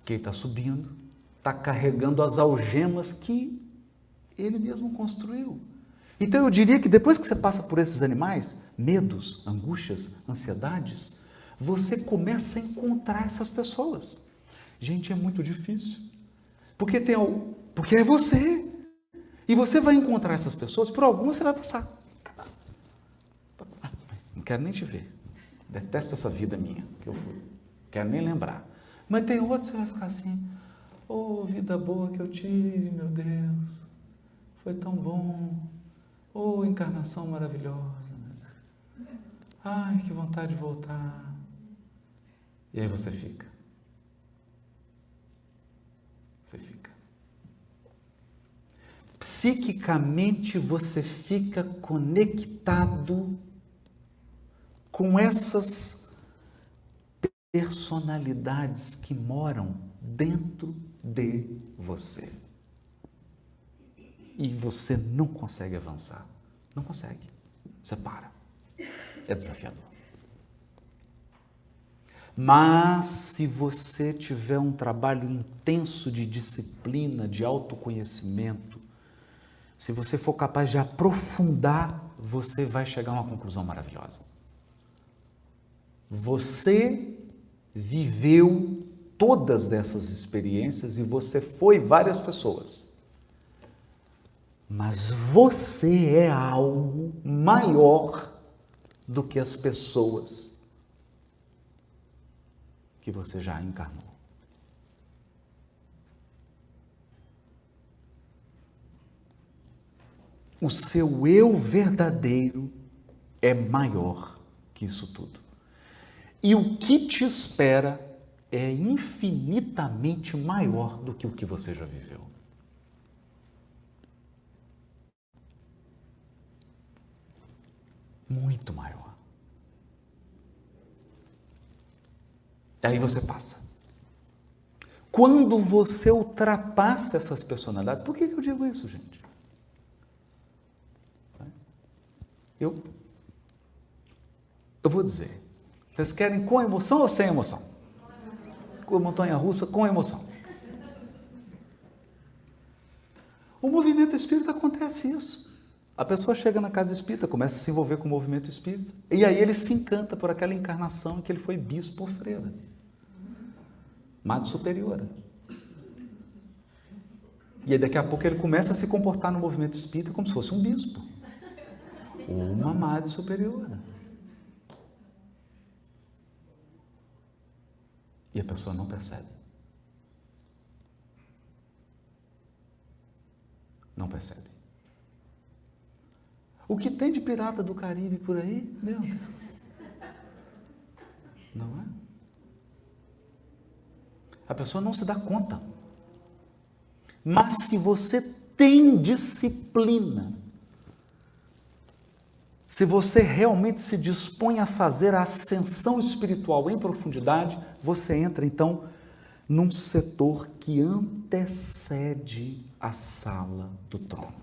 Quem está subindo está carregando as algemas que ele mesmo construiu. Então eu diria que depois que você passa por esses animais, medos, angústias, ansiedades, você começa a encontrar essas pessoas. Gente, é muito difícil. Porque é você. E você vai encontrar essas pessoas, por algumas você vai passar. Não quero nem te ver. Detesto essa vida minha que eu fui. Quero nem lembrar. Mas tem outros que você vai ficar assim, oh, vida boa que eu tive, meu Deus, foi tão bom, oh, encarnação maravilhosa, ai, que vontade de voltar. E aí você fica. Psiquicamente você fica conectado com essas personalidades que moram dentro de você. e você não consegue avançar. Não consegue. Você para. É desafiador. Mas se você tiver um trabalho intenso de disciplina, de autoconhecimento, se você for capaz de aprofundar, você vai chegar a uma conclusão maravilhosa. Você viveu todas essas experiências e você foi várias pessoas. Mas você é algo maior do que as pessoas que você já encarnou. O seu eu verdadeiro é maior que isso tudo. E o que te espera é infinitamente maior do que o que você já viveu. Muito maior. E aí você passa. Quando você ultrapassa essas personalidades, por que eu digo isso, gente? Eu vou dizer. Vocês querem com emoção ou sem emoção? Com a montanha-russa, com emoção. O movimento espírita acontece isso. A pessoa chega na casa espírita, começa a se envolver com o movimento espírita, e aí ele se encanta por aquela encarnação em que ele foi bispo ou freira. Madre superiora. E aí daqui a pouco ele começa a se comportar no movimento espírita como se fosse um bispo. Ou uma madre superiora. E a pessoa não percebe. Não percebe. O que tem de pirata do Caribe por aí, meu Deus. Não é? A pessoa não se dá conta. Mas se você tem disciplina, se você realmente se dispõe a fazer a ascensão espiritual em profundidade, você entra então num setor que antecede a sala do trono.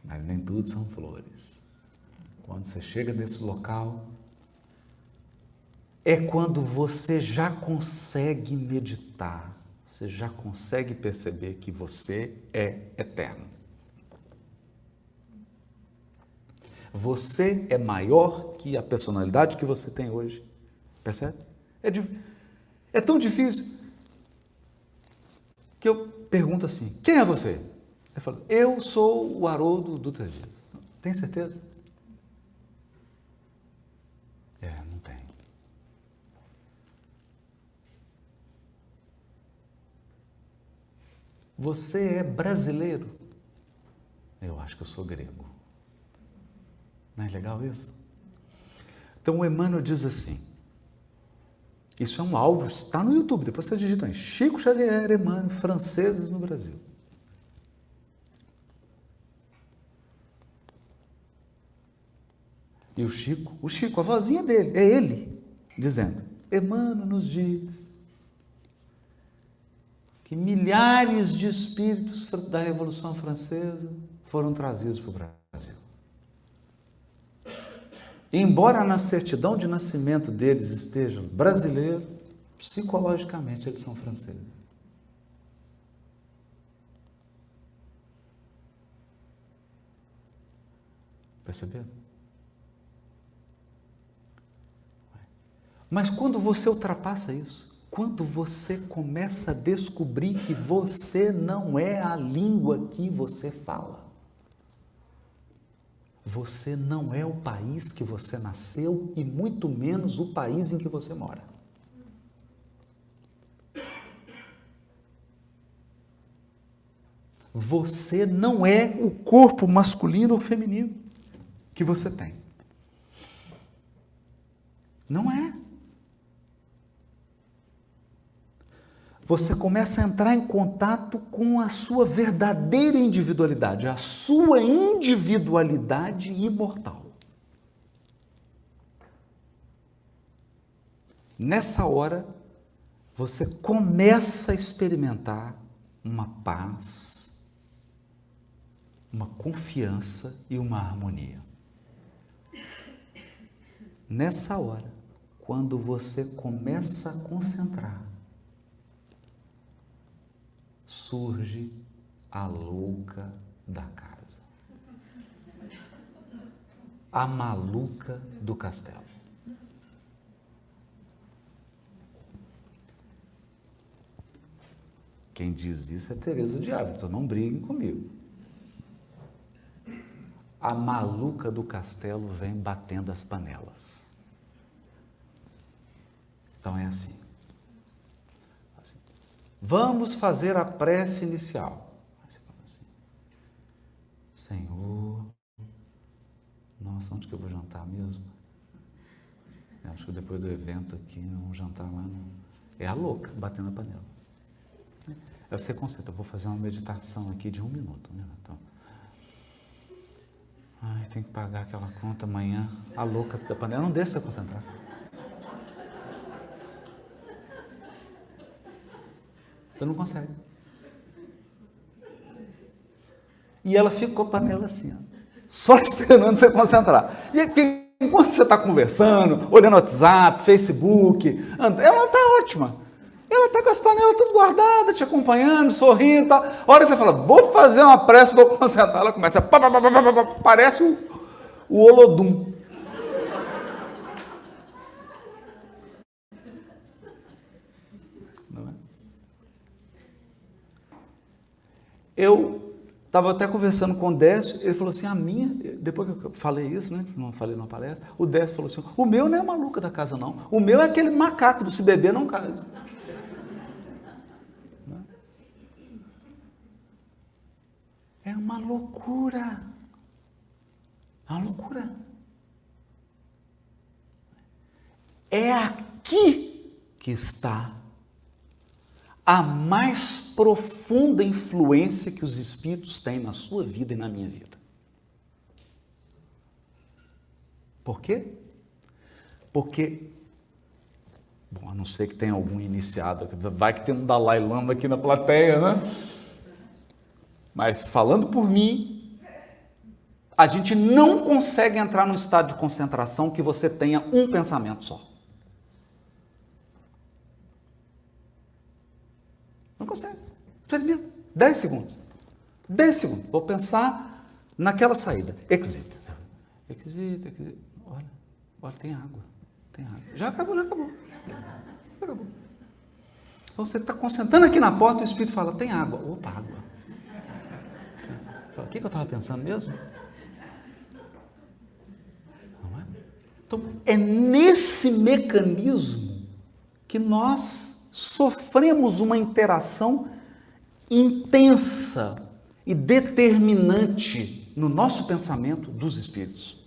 Mas nem tudo são flores. Quando você chega nesse local, é quando você já consegue meditar, você já consegue perceber que você é eterno. Você é maior que a personalidade que você tem hoje. Percebe? É tão difícil que eu pergunto assim, quem é você? Eu falo, eu sou o Haroldo Dutra Dias. Tem certeza? Não tem. Você é brasileiro? Eu acho que eu sou grego. Não é legal isso? Então o Emmanuel diz assim, isso é um áudio, está no YouTube, depois você digita aí, Chico Xavier, Emmanuel, franceses no Brasil. E o Chico, a vozinha dele, é ele, dizendo, Emmanuel nos diz que milhares de espíritos da Revolução Francesa foram trazidos para o Brasil. E embora na certidão de nascimento deles estejam brasileiros, psicologicamente eles são franceses. Perceberam? Mas quando você ultrapassa isso, quando você começa a descobrir que você não é a língua que você fala, você não é o país que você nasceu e muito menos o país em que você mora. Você não é o corpo masculino ou feminino que você tem. Não é. Você começa a entrar em contato com a sua verdadeira individualidade, a sua individualidade imortal. Nessa hora, você começa a experimentar uma paz, uma confiança e uma harmonia. Nessa hora, quando você começa a concentrar, surge a louca da casa, a maluca do castelo. Quem diz isso é Teresa de Ávila, então não briguem comigo. A maluca do castelo vem batendo as panelas. Então é assim. Vamos fazer a prece inicial. Aí você fala assim: Senhor, nossa, onde que eu vou jantar mesmo? Eu acho que depois do evento aqui, um jantar lá não. É a louca batendo a panela. Aí você concentra, eu vou fazer uma meditação aqui de 1 minuto. Então, ai, tem que pagar aquela conta amanhã. A louca da panela não deixa você concentrar. Você não consegue. E ela fica com a panela assim, ó, só esperando você concentrar. E aqui, enquanto você está conversando, olhando WhatsApp, Facebook, ela está ótima. Ela está com as panelas tudo guardadas, te acompanhando, sorrindo e tal. A hora que você fala, vou fazer uma prece, vou concentrar, ela começa, parece o Olodum. Não é? Eu estava até conversando com o Décio, ele falou assim, a minha, depois que eu falei isso, né, não falei numa palestra, o Décio falou assim, o meu não é a maluca da casa não, o meu é aquele macaco do se beber não casa. É uma loucura. É uma loucura. É aqui que está a mais profunda influência que os espíritos têm na sua vida e na minha vida. Por quê? Porque, bom, a não ser que tenha algum iniciado, vai que tem um Dalai Lama aqui na plateia, né? Mas falando por mim, a gente não consegue entrar num estado de concentração que você tenha um pensamento só. Não consegue. Experimenta. 10 segundos. 10 segundos. Vou pensar naquela saída. Exit. Exit. Olha, tem água. Tem água. Já acabou. Acabou. Então você está concentrando aqui na porta e o Espírito fala, tem água. Opa, água. O que eu estava pensando mesmo? Não é? Então, é nesse mecanismo que nós sofremos uma interação intensa e determinante no nosso pensamento dos espíritos.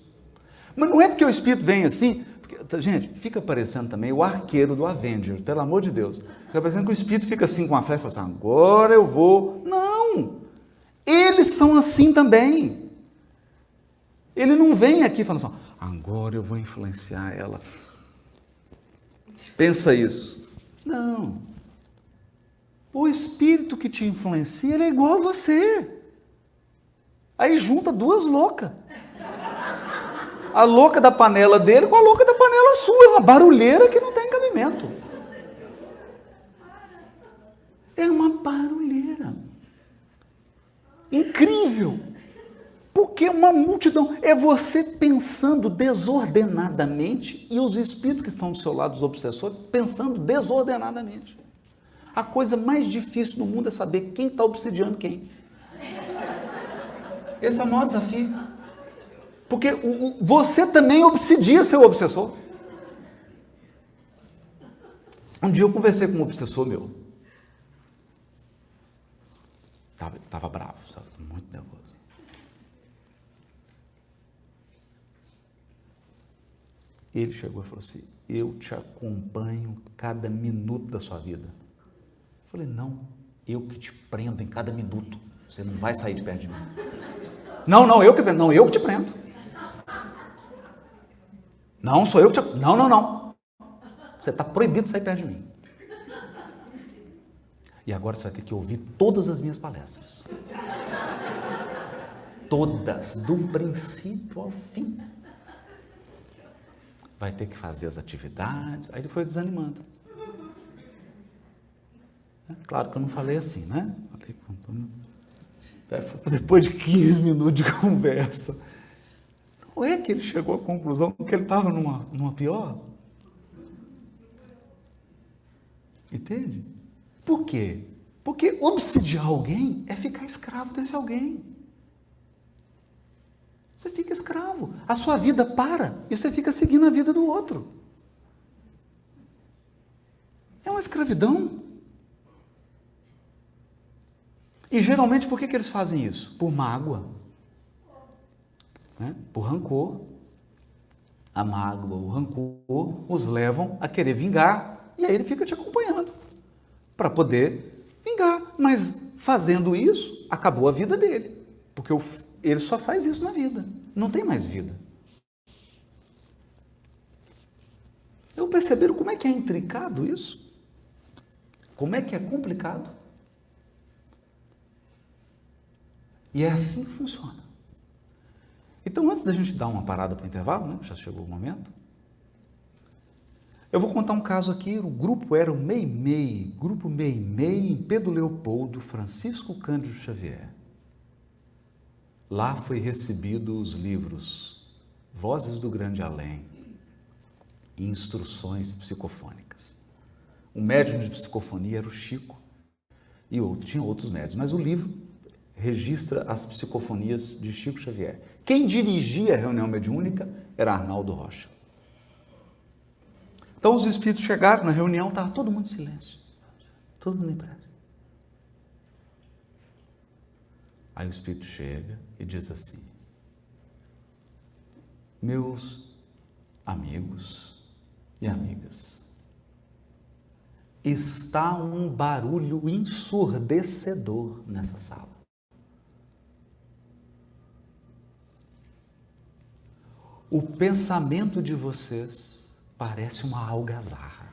Mas não é porque o espírito vem assim, porque, gente, fica parecendo também o arqueiro do Avenger, pelo amor de Deus. Fica parecendo que o espírito fica assim com a flecha e fala assim, agora eu vou. Não! Eles são assim também. Ele não vem aqui falando assim, agora eu vou influenciar ela. Pensa isso. Não. O espírito que te influencia, ele é igual a você. Aí junta duas loucas. A louca da panela dele com a louca da panela sua. É uma barulheira que não tem cabimento. É uma barulheira. Incrível, porque uma multidão, é você pensando desordenadamente e os espíritos que estão do seu lado, os obsessores, pensando desordenadamente. A coisa mais difícil no mundo é saber quem está obsidiando quem. Esse é o maior desafio. Porque você também obsidia seu obsessor. Um dia eu conversei com um obsessor meu. Ele estava bravo, sabe? Muito nervoso. Ele chegou e falou assim, eu te acompanho cada minuto da sua vida. Eu falei, não, eu que te prendo em cada minuto. Você não vai sair de perto de mim. Não, eu que te prendo. Não, sou eu que te... Não. Você está proibido de sair perto de mim. E agora você vai ter que ouvir todas as minhas palestras. Todas, do princípio ao fim. Vai ter que fazer as atividades. Aí ele foi desanimando. Claro que eu não falei assim, né? Depois de 15 minutos de conversa, não é que ele chegou à conclusão que ele estava numa pior? Entende? Por quê? Porque obsidiar alguém é ficar escravo desse alguém. Você fica escravo. A sua vida para e você fica seguindo a vida do outro. É uma escravidão. E geralmente por que eles fazem isso? Por mágoa, né? Por rancor. A mágoa, o rancor os levam a querer vingar e aí ele fica te acompanhando para poder vingar. Mas fazendo isso, acabou a vida dele, porque ele só faz isso na vida, não tem mais vida. Eu perceberam como é que é intricado isso? Como é que é complicado? E é assim que funciona. Então, antes da gente dar uma parada para o intervalo, né? Já chegou o momento. Eu vou contar um caso aqui. O grupo era o Meimei, Grupo Meimei, em Pedro Leopoldo, Francisco Cândido Xavier. Lá foi recebido os livros Vozes do Grande Além e Instruções Psicofônicas. O médium de psicofonia era o Chico e tinha outros médiuns, mas o livro registra as psicofonias de Chico Xavier. Quem dirigia a reunião mediúnica era Arnaldo Rocha. Então os espíritos chegaram na reunião, estava todo mundo em silêncio, todo mundo em prece. Aí o espírito chega e diz assim: meus amigos e amigas, está um barulho ensurdecedor nessa sala. O pensamento de vocês parece uma algazarra.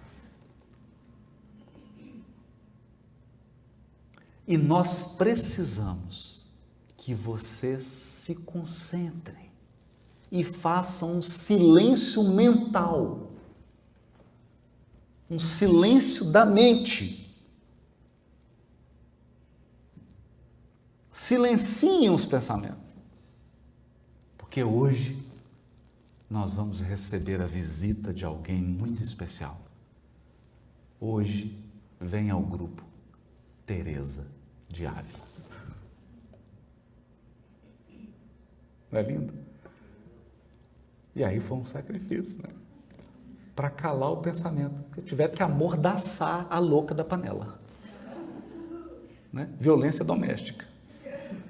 E nós precisamos que vocês se concentrem e façam um silêncio mental, um silêncio da mente. Silenciem os pensamentos, porque hoje nós vamos receber a visita de alguém muito especial. Hoje vem ao grupo Teresa de Ávila. Não é lindo? E aí foi um sacrifício, né? Para calar o pensamento, porque tiveram que amordaçar a louca da panela, né? Violência doméstica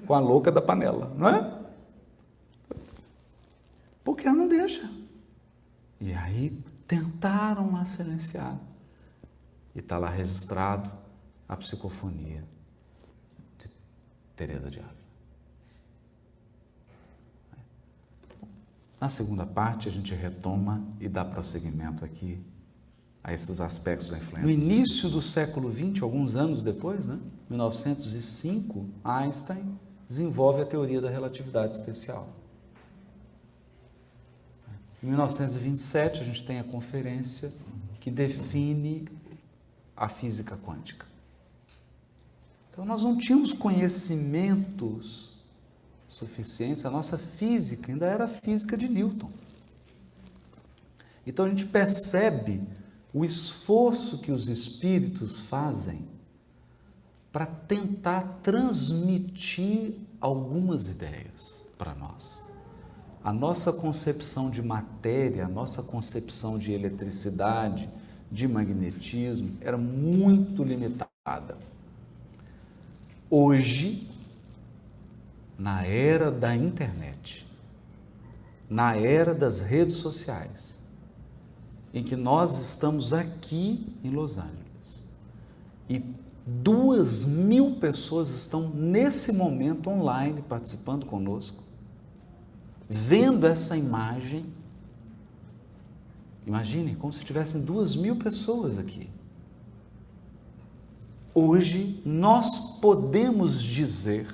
com a louca da panela, não é? Porque ela não deixa. E aí tentaram lá silenciar. E está lá registrado a psicofonia de Teresa de Ávila. Na segunda parte a gente retoma e dá prosseguimento aqui a esses aspectos da influência. No início do século XX, alguns anos depois, né, 1905, Einstein desenvolve a teoria da relatividade especial. Em 1927, a gente tem a conferência que define a física quântica. Então, nós não tínhamos conhecimentos suficientes, a nossa física ainda era a física de Newton. Então, a gente percebe o esforço que os espíritos fazem para tentar transmitir algumas ideias para nós. A nossa concepção de matéria, a nossa concepção de eletricidade, de magnetismo, era muito limitada. Hoje, na era da internet, na era das redes sociais, em que nós estamos aqui em Los Angeles e 2.000 pessoas estão nesse momento online participando conosco, vendo essa imagem. Imaginem como se tivessem 2.000 pessoas aqui. Hoje nós podemos dizer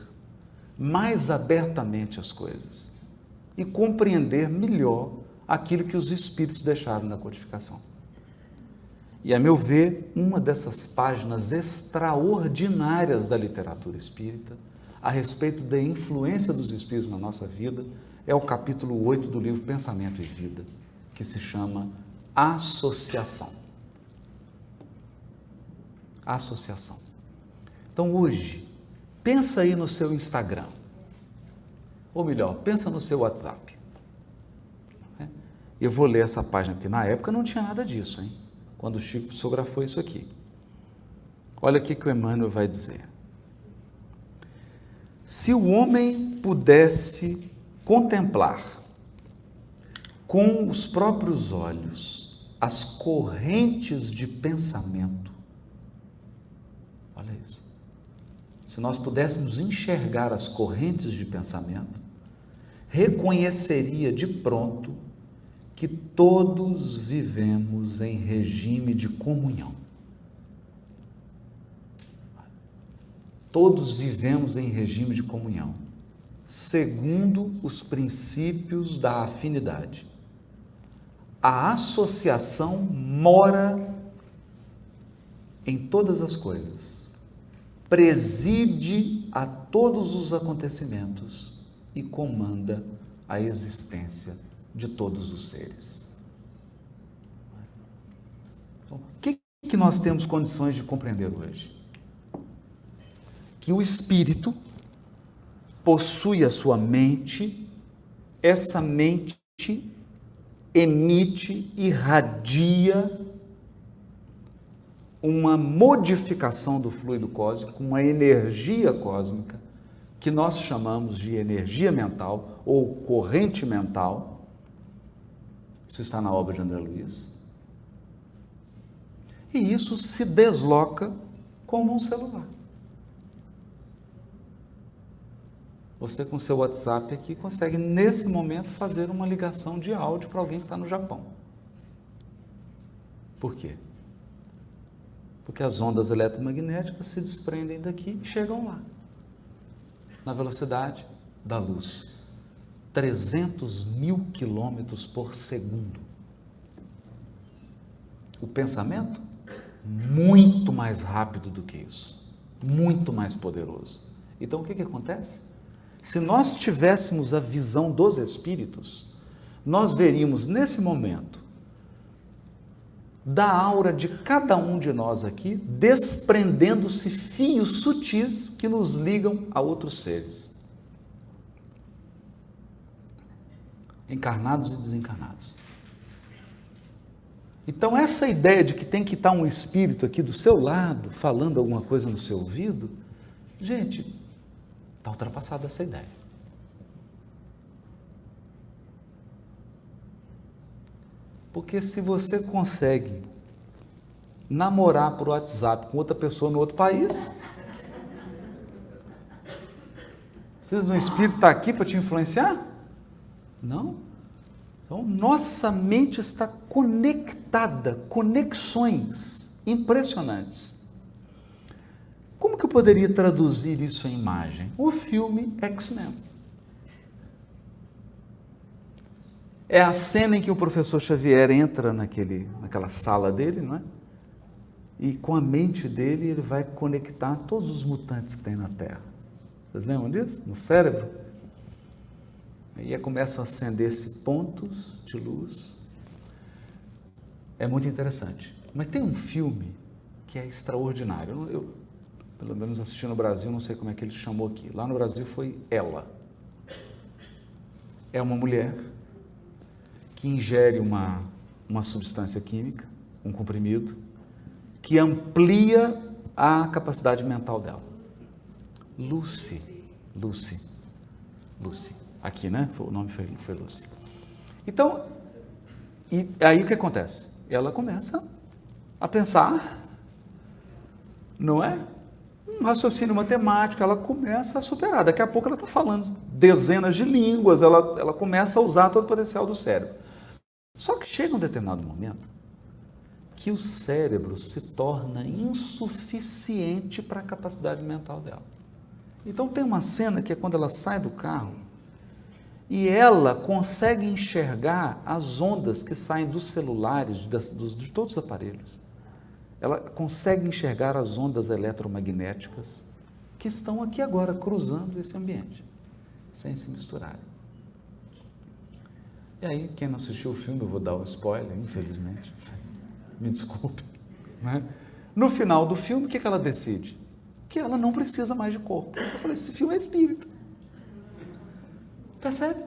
mais abertamente as coisas e compreender melhor aquilo que os Espíritos deixaram na codificação. E, a meu ver, uma dessas páginas extraordinárias da literatura espírita, a respeito da influência dos Espíritos na nossa vida, é o capítulo 8 do livro Pensamento e Vida, que se chama Associação. Associação. Então, hoje, pensa aí no seu Instagram, ou melhor, pensa no seu WhatsApp. Eu vou ler essa página, porque na época não tinha nada disso, hein? Quando o Chico psicografou isso aqui. Olha o que o Emmanuel vai dizer. Se o homem pudesse contemplar com os próprios olhos as correntes de pensamento, olha isso, se nós pudéssemos enxergar as correntes de pensamento, reconheceria de pronto que todos vivemos em regime de comunhão. Todos vivemos em regime de comunhão, segundo os princípios da afinidade. A associação mora em todas as coisas, preside a todos os acontecimentos e comanda a existência de todos os seres. Então, o que nós temos condições de compreender hoje? Que o Espírito possui a sua mente, essa mente emite, irradia uma modificação do fluido cósmico, uma energia cósmica, que nós chamamos de energia mental ou corrente mental. Isso está na obra de André Luiz. E isso se desloca como um celular. Você, com seu WhatsApp aqui, consegue, nesse momento, fazer uma ligação de áudio para alguém que está no Japão. Por quê? Porque as ondas eletromagnéticas se desprendem daqui e chegam lá, na velocidade da luz. 300.000 quilômetros por segundo. O pensamento, muito mais rápido do que isso, muito mais poderoso. Então, o que acontece? Se nós tivéssemos a visão dos Espíritos, nós veríamos nesse momento, da aura de cada um de nós aqui, desprendendo-se fios sutis que nos ligam a outros seres, encarnados e desencarnados. Então, essa ideia de que tem que estar um espírito aqui do seu lado, falando alguma coisa no seu ouvido, gente, está ultrapassada essa ideia. Porque se você consegue namorar por WhatsApp com outra pessoa no outro país, precisa de um espírito estar aqui para te influenciar? Não. Então, nossa mente está conectada, conexões impressionantes. Como que eu poderia traduzir isso em imagem? O filme X-Men. É a cena em que o professor Xavier entra naquela sala dele, não é? E com a mente dele ele vai conectar todos os mutantes que tem na Terra. Vocês lembram disso? No cérebro? Aí começam a acender-se pontos de luz. É muito interessante. Mas tem um filme que é extraordinário. Eu pelo menos assisti no Brasil, não sei como é que ele chamou aqui. Lá no Brasil foi Ela. É uma mulher que ingere uma substância química, um comprimido, que amplia a capacidade mental dela. Lucy. Aqui, né? O nome foi Lucy. Então, e aí o que acontece? Ela começa a pensar, não é? Um raciocínio matemático, ela começa a superar. Daqui a pouco ela está falando dezenas de línguas, ela começa a usar todo o potencial do cérebro. Só que chega um determinado momento que o cérebro se torna insuficiente para a capacidade mental dela. Então tem uma cena que é quando ela sai do carro e ela consegue enxergar as ondas que saem dos celulares, de todos os aparelhos. Ela consegue enxergar as ondas eletromagnéticas que estão aqui agora, cruzando esse ambiente, sem se misturarem. E aí, quem não assistiu o filme, eu vou dar o spoiler, infelizmente, me desculpe, né? No final do filme, o que ela decide? Que ela não precisa mais de corpo. Eu falei, esse filme é espírita. Percebe?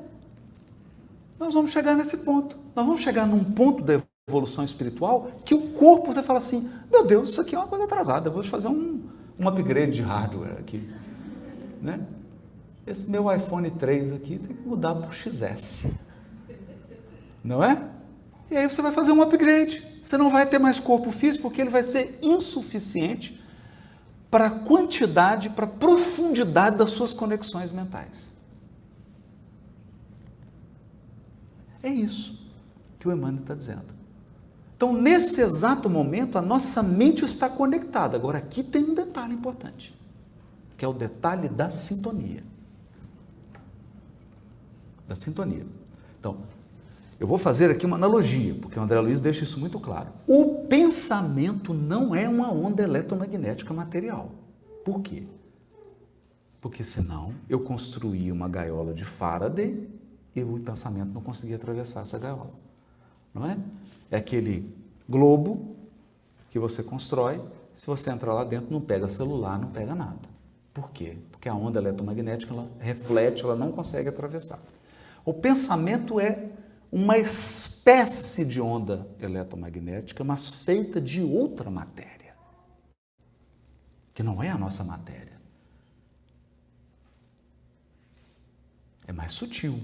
Nós vamos chegar nesse ponto. Nós vamos chegar num ponto da evolução espiritual que o corpo, você fala assim, meu Deus, isso aqui é uma coisa atrasada, eu vou fazer um upgrade de hardware aqui, né? Esse meu iPhone 3 aqui tem que mudar para o XS, não é? E aí você vai fazer um upgrade, você não vai ter mais corpo físico porque ele vai ser insuficiente para a quantidade, para a profundidade das suas conexões mentais. É isso que o Emmanuel está dizendo. Então, nesse exato momento, a nossa mente está conectada. Agora, aqui tem um detalhe importante, que é o detalhe da sintonia. Da sintonia. Então, eu vou fazer aqui uma analogia, porque o André Luiz deixa isso muito claro. O pensamento não é uma onda eletromagnética material. Por quê? Porque senão eu construí uma gaiola de Faraday e o pensamento não conseguia atravessar essa gaiola. Não é? É aquele globo que você constrói, se você entrar lá dentro não pega celular, não pega nada. Por quê? Porque a onda eletromagnética ela reflete, ela não consegue atravessar. O pensamento é uma espécie de onda eletromagnética, mas feita de outra matéria, que não é a nossa matéria. É mais sutil,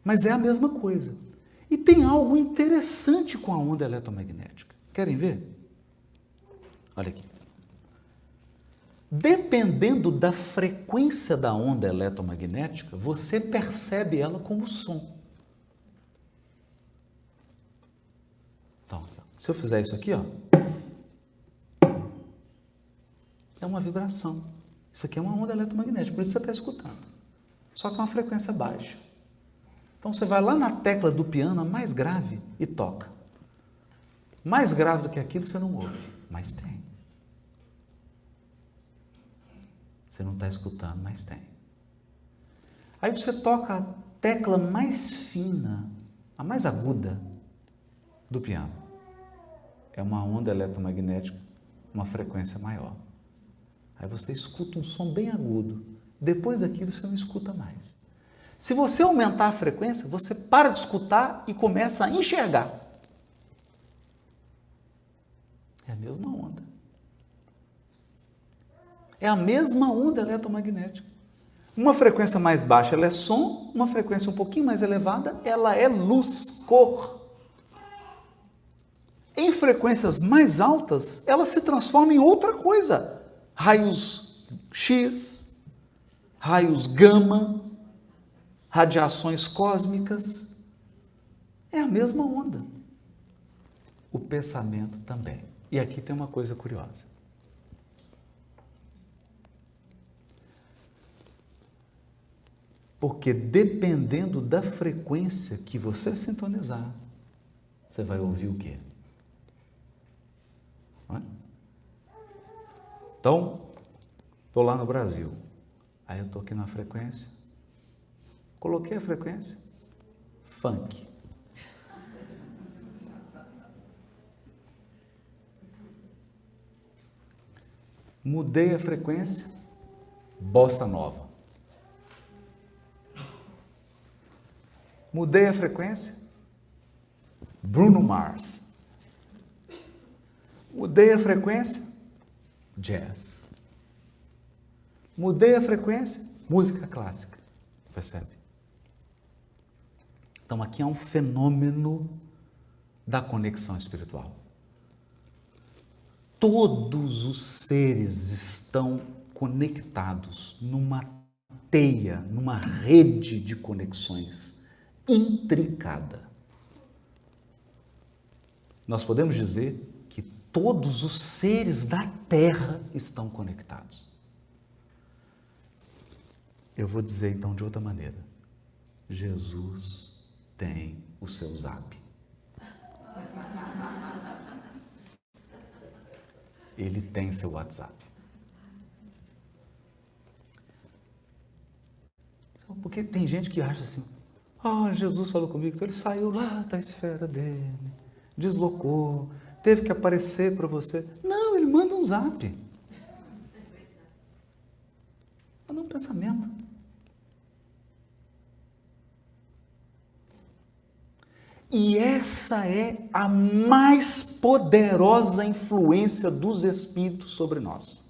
mas é a mesma coisa. E tem algo interessante com a onda eletromagnética. Querem ver? Olha aqui. Dependendo da frequência da onda eletromagnética, você percebe ela como som. Então, se eu fizer isso aqui, ó, é uma vibração. Isso aqui é uma onda eletromagnética, por isso você está escutando. Só que é uma frequência baixa. Então você vai lá na tecla do piano, a mais grave, e toca. Mais grave do que aquilo você não ouve, mas tem. Você não está escutando, mas tem. Aí você toca a tecla mais fina, a mais aguda do piano. É uma onda eletromagnética, uma frequência maior. Aí você escuta um som bem agudo. Depois daquilo você não escuta mais. Se você aumentar a frequência, você para de escutar e começa a enxergar. É a mesma onda. É a mesma onda eletromagnética. Uma frequência mais baixa, ela é som, uma frequência um pouquinho mais elevada, ela é luz, cor. Em frequências mais altas, ela se transforma em outra coisa. Raios X, raios gama, radiações cósmicas. É a mesma onda. O pensamento também. E aqui tem uma coisa curiosa. Porque dependendo da frequência que você sintonizar, você vai ouvir o quê? Não é? Então, estou lá no Brasil. Aí eu estou aqui na frequência. Coloquei a frequência. Funk. Mudei a frequência. Bossa nova. Mudei a frequência. Bruno Mars. Mudei a frequência. Jazz. Mudei a frequência. Música clássica. Percebe? Então aqui há um fenômeno da conexão espiritual. Todos os seres estão conectados numa teia, numa rede de conexões intricada. Nós podemos dizer que todos os seres da Terra estão conectados. Eu vou dizer então de outra maneira. Jesus tem o seu zap. Ele tem seu WhatsApp. Porque tem gente que acha assim, Jesus falou comigo, então ele saiu lá da esfera dele, deslocou, teve que aparecer para você. Não, ele manda um zap. Manda um pensamento. E essa é a mais poderosa influência dos Espíritos sobre nós.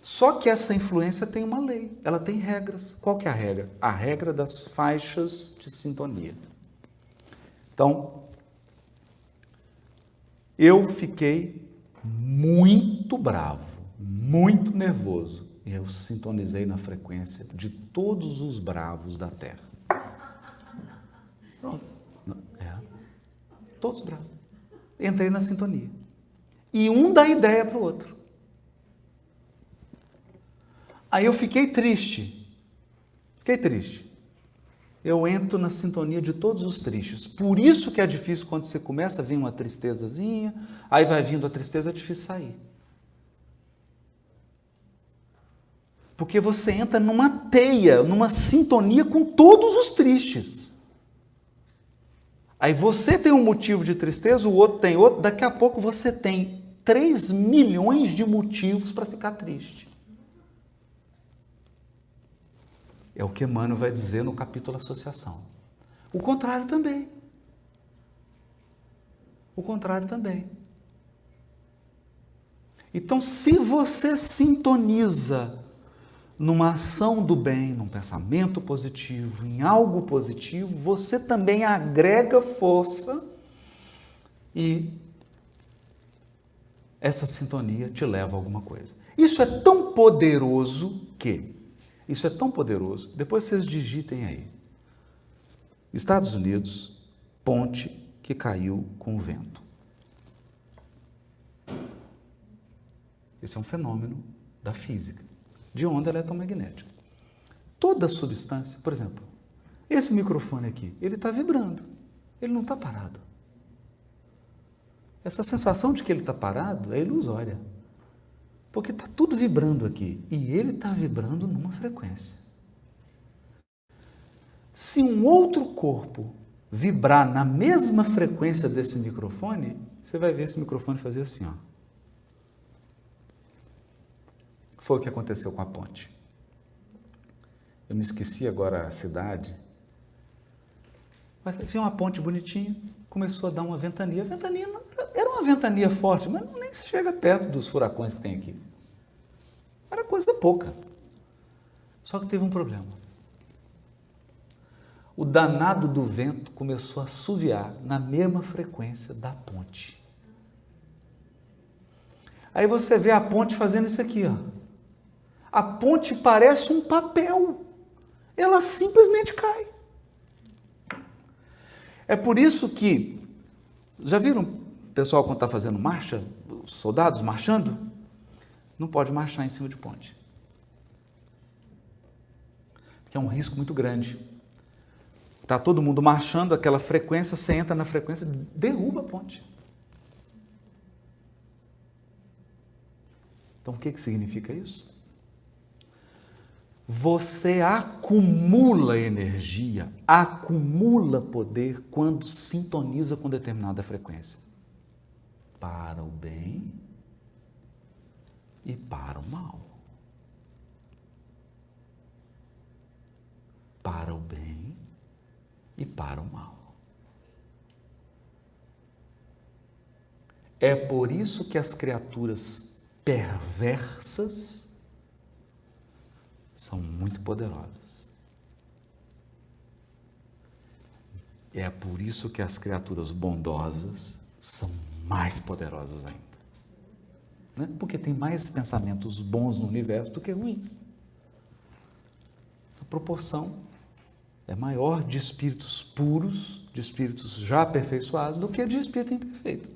Só que essa influência tem uma lei, ela tem regras. Qual que é a regra? A regra das faixas de sintonia. Então, eu fiquei muito bravo, muito nervoso, e eu sintonizei na frequência de todos os bravos da Terra. Pronto. Todos bravos. Entrei na sintonia. E um dá ideia para o outro. Aí eu fiquei triste. Eu entro na sintonia de todos os tristes. Por isso que é difícil quando você começa a vir uma tristezazinha, aí vai vindo a tristeza, é difícil sair. Porque você entra numa teia, numa sintonia com todos os tristes. Aí você tem um motivo de tristeza, o outro tem outro, daqui a pouco você tem 3 milhões de motivos para ficar triste. É o que Emmanuel vai dizer no capítulo Associação. O contrário também. Então, se você sintoniza numa ação do bem, num pensamento positivo, em algo positivo, você também agrega força e essa sintonia te leva a alguma coisa. Isso é tão poderoso, depois vocês digitem aí. Estados Unidos, ponte que caiu com o vento. Esse é um fenômeno da física, de onda eletromagnética. Toda substância, por exemplo, esse microfone aqui, ele está vibrando, ele não está parado. Essa sensação de que ele está parado é ilusória. Porque está tudo vibrando aqui e ele está vibrando numa frequência. Se um outro corpo vibrar na mesma frequência desse microfone, você vai ver esse microfone fazer assim, ó. Foi o que aconteceu com a ponte. Eu me esqueci agora a cidade, mas havia uma ponte bonitinha, começou a dar uma ventania. A ventania era uma ventania forte, mas nem chega perto dos furacões que tem aqui. Era coisa pouca. Só que teve um problema. O danado do vento começou a assoviar na mesma frequência da ponte. Aí você vê a ponte fazendo isso aqui, ó. A ponte parece um papel. Ela simplesmente cai. É por isso que, já viram o pessoal quando está fazendo marcha, os soldados marchando? Não pode marchar em cima de ponte. Porque é um risco muito grande. Está todo mundo marchando, aquela frequência, você entra na frequência, derruba a ponte. Então, o que significa isso? Você acumula energia, acumula poder quando sintoniza com determinada frequência. Para o bem e para o mal. Para o bem e para o mal. É por isso que as criaturas perversas são muito poderosas. É por isso que as criaturas bondosas são mais poderosas ainda. Né? Porque tem mais pensamentos bons no universo do que ruins. A proporção é maior de espíritos puros, de espíritos já aperfeiçoados, do que de espírito imperfeito.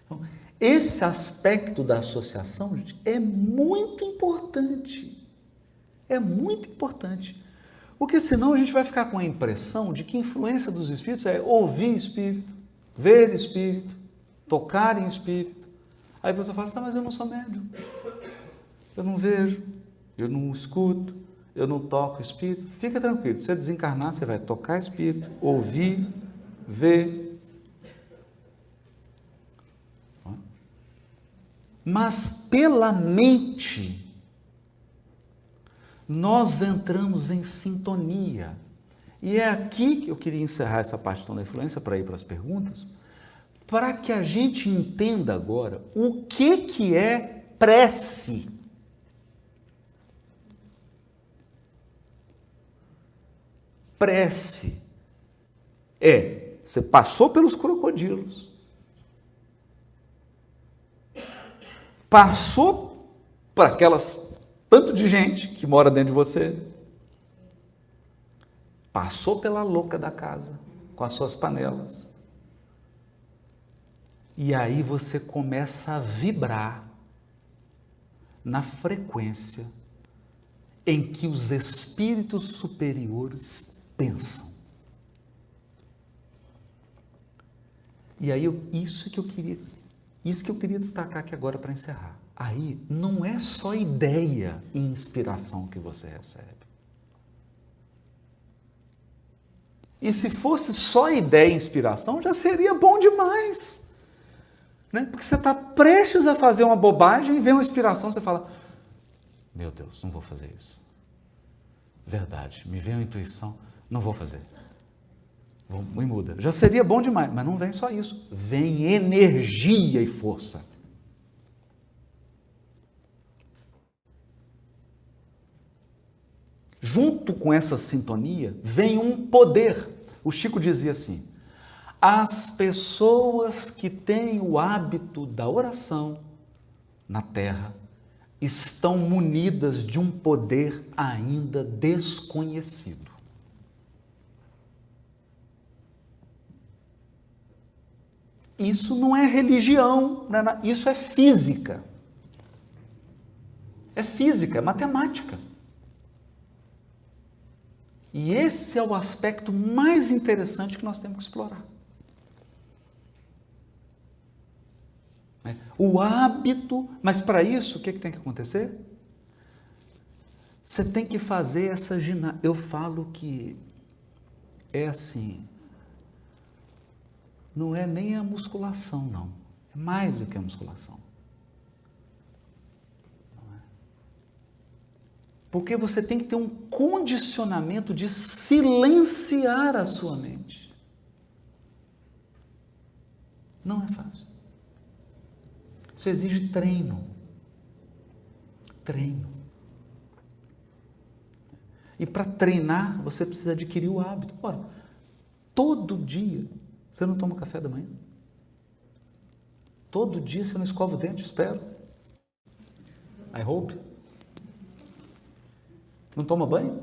Então, esse aspecto da associação, gente, é muito importante. É muito importante. Porque senão a gente vai ficar com a impressão de que a influência dos espíritos é ouvir espírito, ver espírito, tocar em espírito. Aí você fala, mas eu não sou médium. Eu não vejo, eu não escuto, eu não toco espírito. Fica tranquilo, se você desencarnar, você vai tocar espírito, ouvir, ver. Mas pela mente, nós entramos em sintonia. E é aqui que eu queria encerrar essa parte da influência para ir para as perguntas, para que a gente entenda agora o que é prece. Prece é, você passou pelos crocodilos, passou para aquelas tanto de gente que mora dentro de você, passou pela louca da casa com as suas panelas, e aí você começa a vibrar na frequência em que os espíritos superiores pensam. E aí isso que eu queria destacar aqui agora para encerrar. Aí não é só ideia e inspiração que você recebe. E se fosse só ideia e inspiração, já seria bom demais. Né? Porque você está prestes a fazer uma bobagem e vem uma inspiração, você fala, meu Deus, não vou fazer isso. Verdade, me vem uma intuição, não vou fazer. Me muda. Já seria bom demais, mas não vem só isso. Vem energia e força. Junto com essa sintonia, vem um poder. O Chico dizia assim, as pessoas que têm o hábito da oração na Terra estão munidas de um poder ainda desconhecido. Isso não é religião, isso é física. É física, é matemática. E esse é o aspecto mais interessante que nós temos que explorar. O hábito, mas para isso, o que tem que acontecer? Você tem que fazer essa ginástica. Eu falo que é assim, não é nem a musculação, não. É mais do que a musculação. Porque você tem que ter um condicionamento de silenciar a sua mente. Não é fácil. Isso exige treino. Treino. E para treinar, você precisa adquirir o hábito. Ora, todo dia, você não toma café da manhã? Todo dia você não escova o dente, espero. I hope. Não toma banho?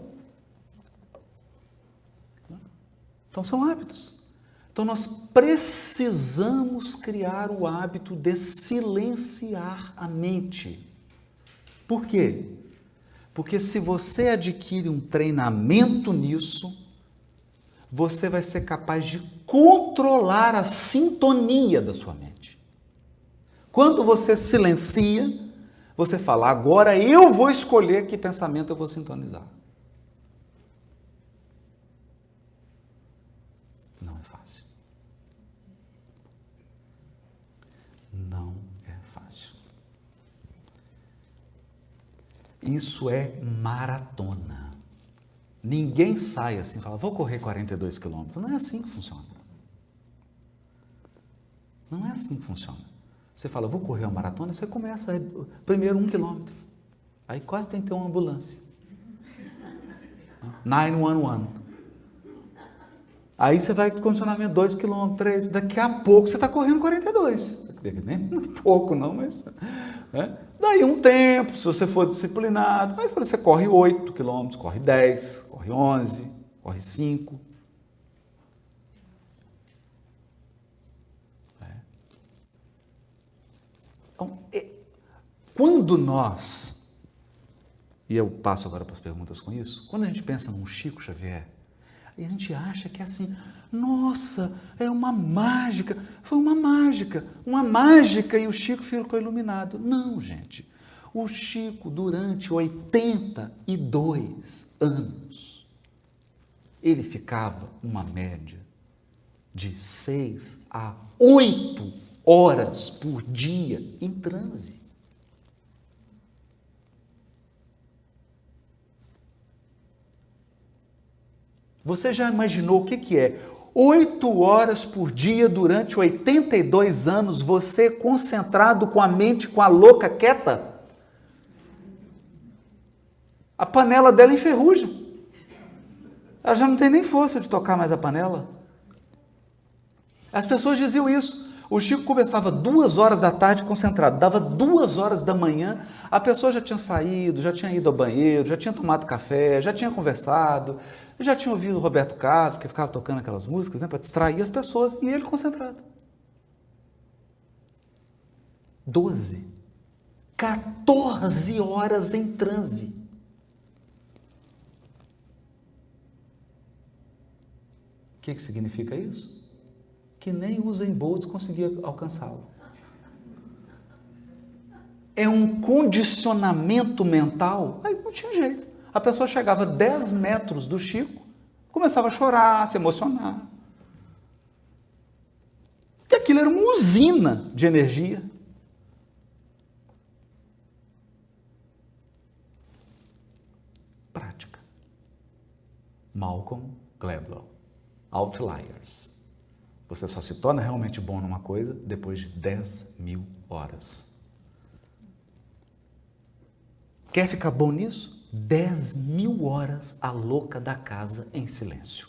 Então são hábitos. Então nós precisamos criar o hábito de silenciar a mente. Por quê? Porque se você adquire um treinamento nisso, você vai ser capaz de controlar a sintonia da sua mente. Quando você silencia, você fala, agora eu vou escolher que pensamento eu vou sintonizar. Não é fácil. Não é fácil. Isso é maratona. Ninguém sai assim e fala, vou correr 42 quilômetros. Não é assim que funciona. Não é assim que funciona. Você fala, vou correr uma maratona, você começa primeiro 1 quilômetro. Aí quase tem que ter uma ambulância. 911. Aí você vai de condicionamento 2 quilômetros, 3. Daqui a pouco você está correndo 42. Nem muito pouco não, mas né? Daí um tempo, se você for disciplinado, mas você corre 8 quilômetros, corre 10, corre 11, corre 5. Então, quando nós, e eu passo agora para as perguntas com isso, quando a gente pensa num Chico Xavier, a gente acha que é assim, nossa, é uma mágica, foi uma mágica e o Chico ficou iluminado. Não, gente, o Chico durante 82 anos, ele ficava uma média de 6 a 8 horas por dia em transe. Você já imaginou o que é? 8 horas por dia durante 82 anos, você concentrado com a mente, com a louca quieta? A panela dela enferruja. Ela já não tem nem força de tocar mais a panela. As pessoas diziam isso. O Chico começava 2 horas da tarde concentrado, dava 2 horas da manhã, a pessoa já tinha saído, já tinha ido ao banheiro, já tinha tomado café, já tinha conversado, já tinha ouvido o Roberto Carlos, que ficava tocando aquelas músicas, né, para distrair as pessoas, e ele concentrado. 12, 14 horas em transe. O que significa isso? Que nem Usain Bolt conseguia alcançá-lo. É um condicionamento mental, aí não tinha jeito. A pessoa chegava a 10 metros do Chico, começava a chorar, a se emocionar. Porque aquilo era uma usina de energia. Prática. Malcolm Gladwell. Outliers. Você só se torna realmente bom numa coisa depois de 10.000 horas. Quer ficar bom nisso? 10.000 horas a louca da casa em silêncio.